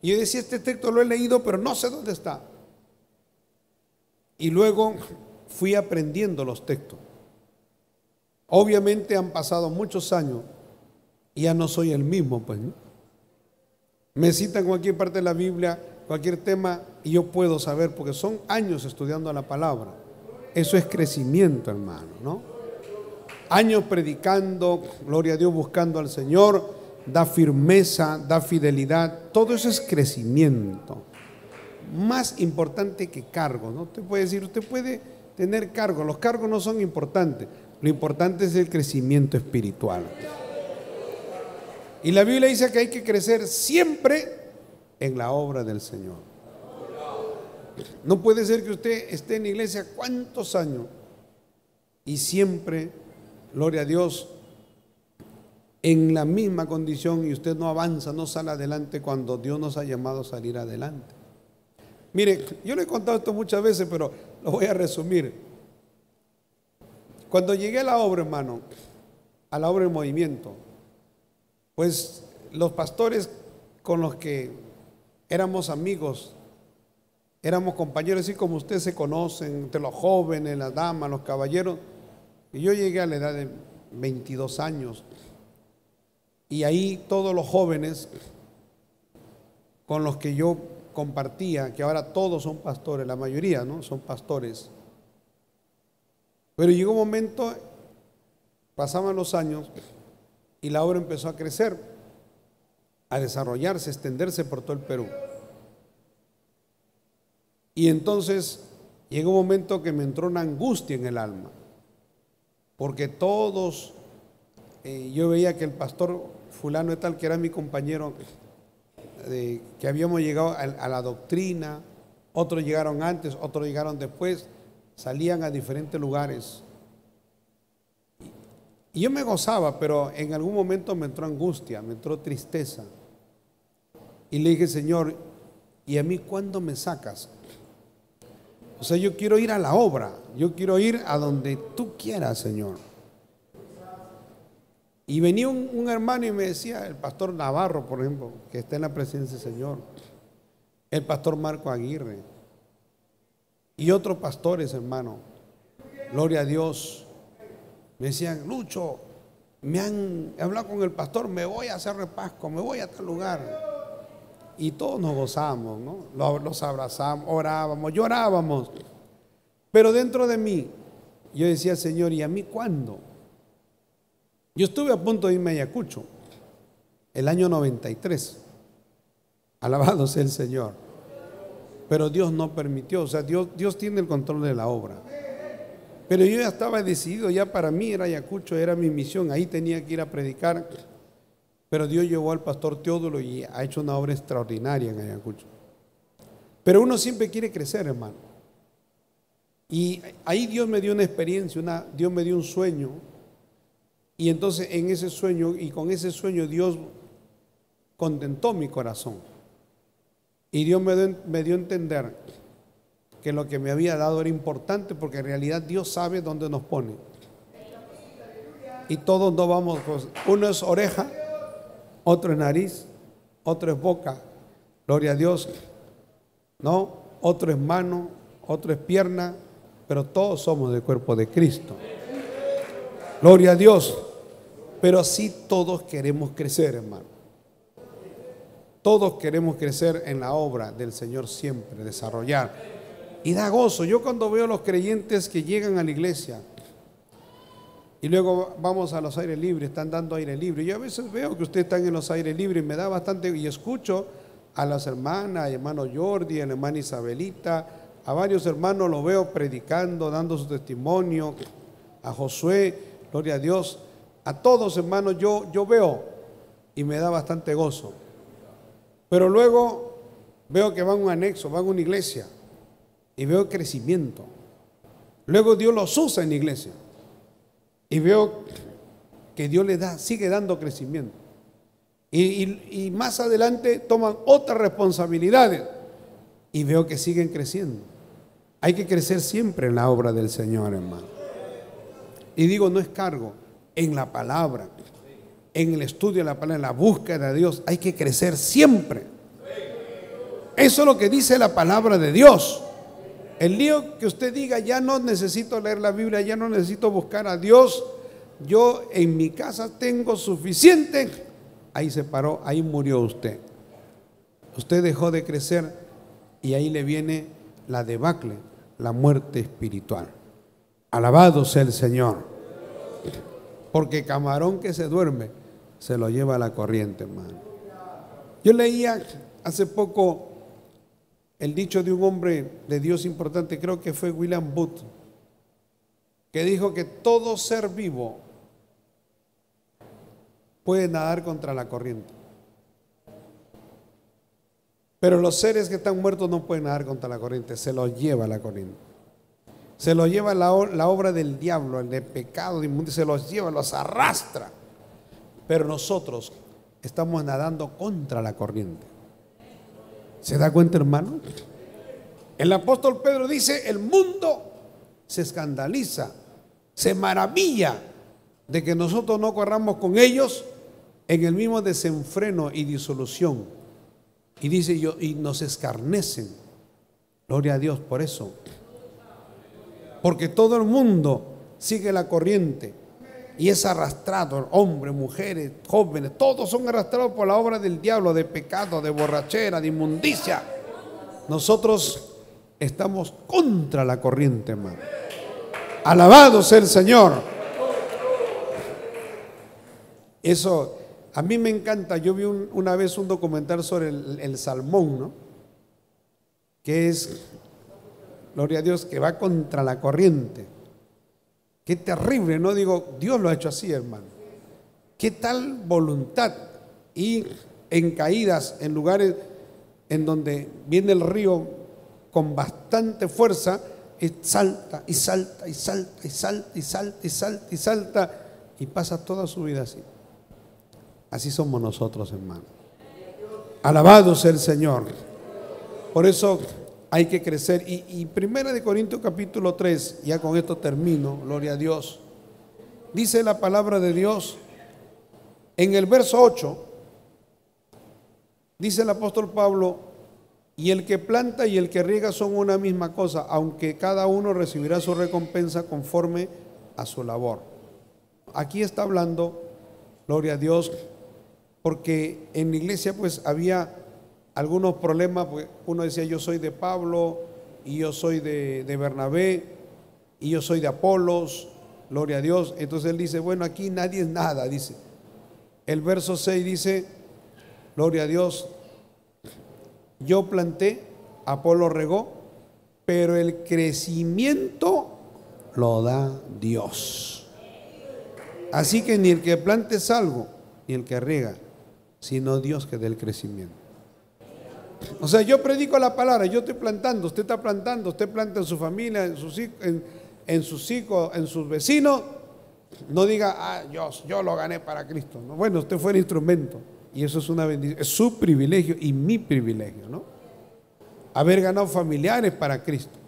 Y yo decía: este texto lo he leído, pero no sé dónde está. Y luego fui aprendiendo los textos. Obviamente han pasado muchos años y ya no soy el mismo, pues, ¿no? Me citan cualquier parte de la Biblia, cualquier tema, y yo puedo saber, porque son años estudiando la palabra. Eso es crecimiento, hermano, ¿no? Años predicando, gloria a Dios, buscando al Señor, da firmeza, da fidelidad, todo eso es crecimiento. Más importante que cargo, ¿no? Usted puede decir, usted puede tener cargo, los cargos no son importantes, lo importante es el crecimiento espiritual. Y la Biblia dice que hay que crecer siempre en la obra del Señor. No puede ser que usted esté en la iglesia cuántos años y siempre, gloria a Dios, en la misma condición y usted no avanza, no sale adelante cuando Dios nos ha llamado a salir adelante. Mire, yo le he contado esto muchas veces, pero lo voy a resumir. Cuando llegué a la obra, hermano, a la obra del movimiento, pues los pastores con los que éramos amigos, éramos compañeros, así como ustedes se conocen, entre los jóvenes, las damas, los caballeros. Y yo llegué a la edad de 22 años. Y ahí todos los jóvenes con los que yo compartía, que ahora todos son pastores, la mayoría, ¿no? Son pastores. Pero llegó un momento, pasaban los años y la obra empezó a crecer, a desarrollarse, a extenderse por todo el Perú. Y entonces llegó un momento que me entró una angustia en el alma, porque todos, yo veía que el pastor fulano de tal, que era mi compañero, que habíamos llegado a la doctrina, otros llegaron antes, otros llegaron después, salían a diferentes lugares. Y yo me gozaba, pero en algún momento me entró angustia, me entró tristeza. Y le dije, Señor, ¿y a mí cuándo me sacas? O sea, yo quiero ir a la obra, yo quiero ir a donde tú quieras, Señor. Y venía un hermano y me decía, el pastor Navarro, por ejemplo, que está en la presencia del Señor, el pastor Marco Aguirre y otros pastores, hermano, gloria a Dios, me decían, Lucho, me han hablado con el pastor, me voy a hacer repasco, me voy a tal lugar. Y todos nos gozábamos, ¿no? Los abrazamos, orábamos, llorábamos. Pero dentro de mí, yo decía, Señor, ¿y a mí cuándo? Yo estuve a punto de irme a Ayacucho, el año 93. Alabado sea el Señor. Pero Dios no permitió, o sea, Dios tiene el control de la obra. Pero yo ya estaba decidido, ya para mí era Ayacucho, era mi misión, ahí tenía que ir a predicar. Pero Dios llevó al pastor Teodulo y ha hecho una obra extraordinaria en Ayacucho. Pero uno siempre quiere crecer, hermano. Y ahí Dios me dio una experiencia, Dios me dio un sueño. Y entonces en ese sueño, y con ese sueño Dios contentó mi corazón. Y Dios me dio a entender que lo que me había dado era importante, porque en realidad Dios sabe dónde nos pone. Y todos no vamos, pues, uno es oreja, otro es nariz, otro es boca, gloria a Dios, ¿no? Otro es mano, otro es pierna, pero todos somos del cuerpo de Cristo. Gloria a Dios. Pero sí todos queremos crecer, hermano. Todos queremos crecer en la obra del Señor siempre, desarrollar. Y da gozo. Yo cuando veo a los creyentes que llegan a la iglesia y luego vamos a los aires libres, están dando aire libre. Yo a veces veo que ustedes están en los aires libres y me da bastante, y escucho a las hermanas, al hermano Jordi, a la hermana Isabelita, a varios hermanos los veo predicando, dando su testimonio, a Josué, gloria a Dios, a todos hermanos yo veo y me da bastante gozo. Pero luego veo que van a un anexo, van a una iglesia y veo crecimiento. Luego Dios los usa en la iglesia y veo que Dios les sigue dando crecimiento. Y más adelante toman otras responsabilidades y veo que siguen creciendo. Hay que crecer siempre en la obra del Señor, hermano. Y digo, no es cargo, en la palabra, en el estudio de la palabra, en la búsqueda de Dios, hay que crecer siempre. Eso es lo que dice la palabra de Dios. El lío que usted diga, ya no necesito leer la Biblia, ya no necesito buscar a Dios, yo en mi casa tengo suficiente, ahí se paró, ahí murió usted. Usted dejó de crecer y ahí le viene la debacle, la muerte espiritual. Alabado sea el Señor. Porque camarón que se duerme, se lo lleva a la corriente, hermano. Yo leía hace poco el dicho de un hombre de Dios importante, creo que fue William Booth, que dijo que todo ser vivo puede nadar contra la corriente, pero los seres que están muertos no pueden nadar contra la corriente, se los lleva la corriente, se los lleva la obra del diablo, el de pecado, se los lleva, los arrastra. Pero nosotros estamos nadando contra la corriente. ¿Se da cuenta, hermano? El apóstol Pedro dice: el mundo se escandaliza, se maravilla de que nosotros no corramos con ellos en el mismo desenfreno y disolución. Y dice yo, y nos escarnecen. Gloria a Dios por eso. Porque todo el mundo sigue la corriente y es arrastrado, hombres, mujeres, jóvenes, todos son arrastrados por la obra del diablo, de pecado, de borrachera, de inmundicia. Nosotros estamos contra la corriente, hermano. Alabado sea el Señor. Eso a mí me encanta. Yo vi una vez un documental sobre el salmón, ¿no? Que es, gloria a Dios, que va contra la corriente. Qué terrible, ¿no? Digo, Dios lo ha hecho así, hermano. Qué tal voluntad. Y en caídas, en lugares en donde viene el río con bastante fuerza, y salta, y salta, y salta, y salta, y salta, y salta, y salta, y pasa toda su vida así. Así somos nosotros, hermano. Alabado sea el Señor. Por eso hay que crecer. Y Primera de Corintios capítulo 3, ya con esto termino, gloria a Dios. Dice la palabra de Dios en el verso 8, dice el apóstol Pablo: y el que planta y el que riega son una misma cosa, aunque cada uno recibirá su recompensa conforme a su labor. Aquí está hablando, gloria a Dios, porque en la iglesia pues había algunos problemas, porque uno decía: yo soy de Pablo, y yo soy de Bernabé, y yo soy de Apolos, gloria a Dios. Entonces él dice: bueno, aquí nadie es nada, dice. El verso 6 dice: gloria a Dios, yo planté, Apolo regó, pero el crecimiento lo da Dios. Así que ni el que plante es algo, ni el que riega, sino Dios que dé el crecimiento. O sea, yo predico la palabra, yo estoy plantando, usted está plantando, usted planta en su familia, en sus hijos, en sus vecinos. No diga: yo lo gané para Cristo. No, bueno, usted fue el instrumento y eso es una bendición, es su privilegio y mi privilegio, ¿no? Haber ganado familiares para Cristo.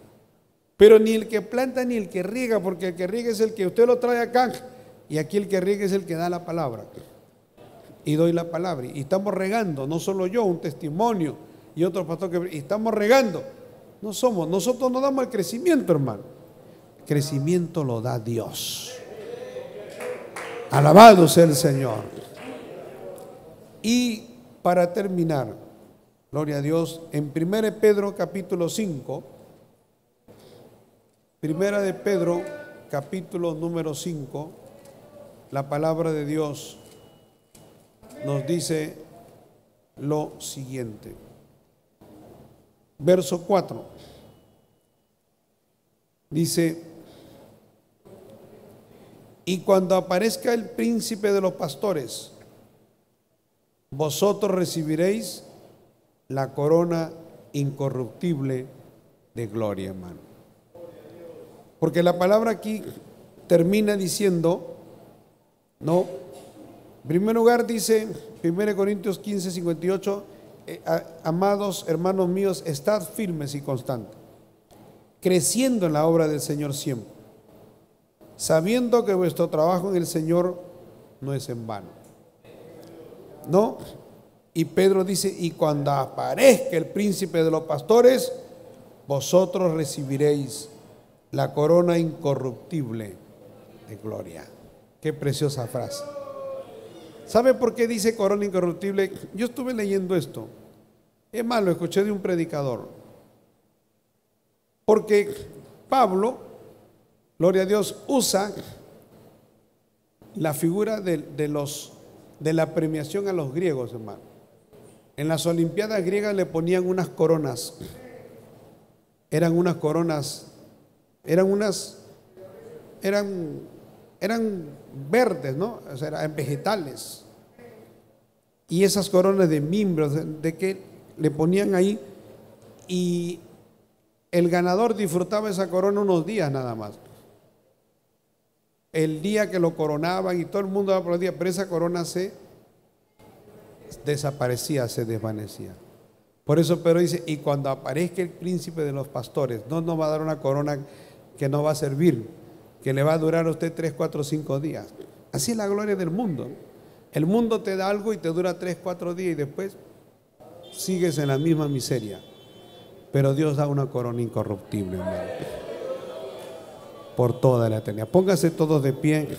Pero ni el que planta ni el que riega, porque el que riega es el que usted lo trae acá, y aquí el que riega es el que da la palabra. Y doy la palabra, y estamos regando, no solo yo, un testimonio y otro pastor que estamos regando. Nosotros no damos el crecimiento, hermano. El crecimiento lo da Dios. Alabado sea el Señor. Y para terminar, gloria a Dios, en 1 Pedro capítulo 5, 1 de Pedro capítulo número 5, la palabra de Dios nos dice lo siguiente. Verso 4 dice: y cuando aparezca el príncipe de los pastores, vosotros recibiréis la corona incorruptible de gloria, hermano. Porque la palabra aquí termina diciendo, no, en primer lugar dice 1 Corintios 15, 58, amados hermanos míos, estad firmes y constantes, creciendo en la obra del Señor siempre, sabiendo que vuestro trabajo en el Señor no es en vano. No, y Pedro dice: y cuando aparezca el príncipe de los pastores, vosotros recibiréis la corona incorruptible de gloria. Qué preciosa frase. ¿Sabe por qué dice corona incorruptible? Yo estuve leyendo esto. Es más, lo escuché de un predicador. Porque Pablo, gloria a Dios, usa la figura de la premiación a los griegos, hermano. En las Olimpiadas griegas le ponían unas coronas. Eran unas coronas, eran verdes, ¿no? O sea, eran vegetales. Y esas coronas de mimbros, de que le ponían ahí, y el ganador disfrutaba esa corona unos días nada más. El día que lo coronaban y todo el mundo daba por el día, pero esa corona se desaparecía, se desvanecía. Por eso Pedro dice, y cuando aparezca el príncipe de los pastores, no nos va a dar una corona que no va a servir, que le va a durar a usted 3, 4, 5 días. Así es la gloria del mundo. El mundo te da algo y te dura 3, 4 días y después sigues en la misma miseria. Pero Dios da una corona incorruptible, hermano, por toda la eternidad. Pónganse todos de pie.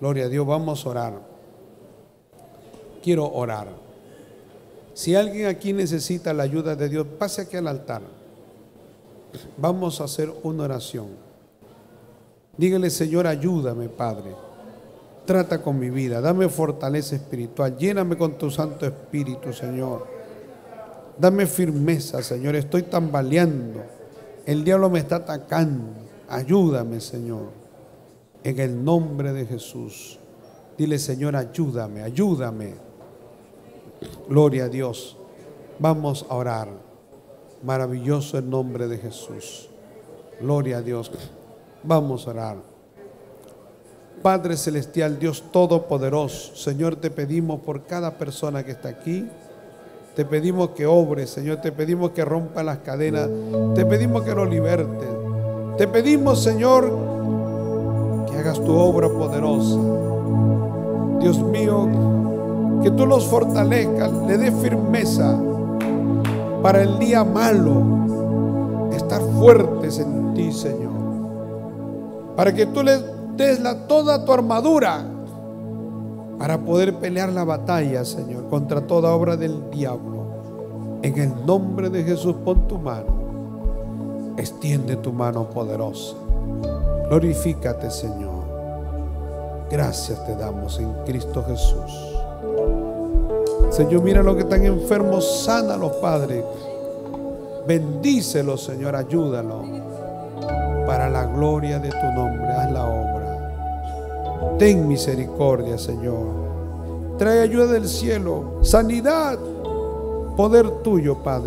Gloria a Dios, vamos a orar. Quiero orar. Si alguien aquí necesita la ayuda de Dios, pase aquí al altar. Vamos a hacer una oración. Dígale: Señor, ayúdame, Padre. Trata con mi vida, dame fortaleza espiritual, lléname con tu Santo Espíritu, Señor. Dame firmeza, Señor, estoy tambaleando. El diablo me está atacando. Ayúdame, Señor, en el nombre de Jesús. Dile: Señor, ayúdame, ayúdame. Gloria a Dios. Vamos a orar. Maravilloso el nombre de Jesús. Gloria a Dios. Vamos a orar. Padre celestial, Dios todopoderoso, Señor, te pedimos por cada persona que está aquí. Te pedimos que obres, Señor. Te pedimos que rompa las cadenas. Te pedimos que nos libertes. Te pedimos, Señor, que hagas tu obra poderosa. Dios mío, que tú los fortalezcas, le des firmeza para el día malo, estar fuertes en ti, Señor, para que tú les des toda tu armadura para poder pelear la batalla, Señor, contra toda obra del diablo. En el nombre de Jesús, pon tu mano, extiende tu mano poderosa. Glorifícate, Señor. Gracias te damos en Cristo Jesús. Señor, mira los que están enfermos, sánalos, Padre. Bendícelos, Señor, ayúdalos. Para la gloria de tu nombre, haz la obra. Ten misericordia, Señor. Trae ayuda del cielo, sanidad, poder tuyo, Padre.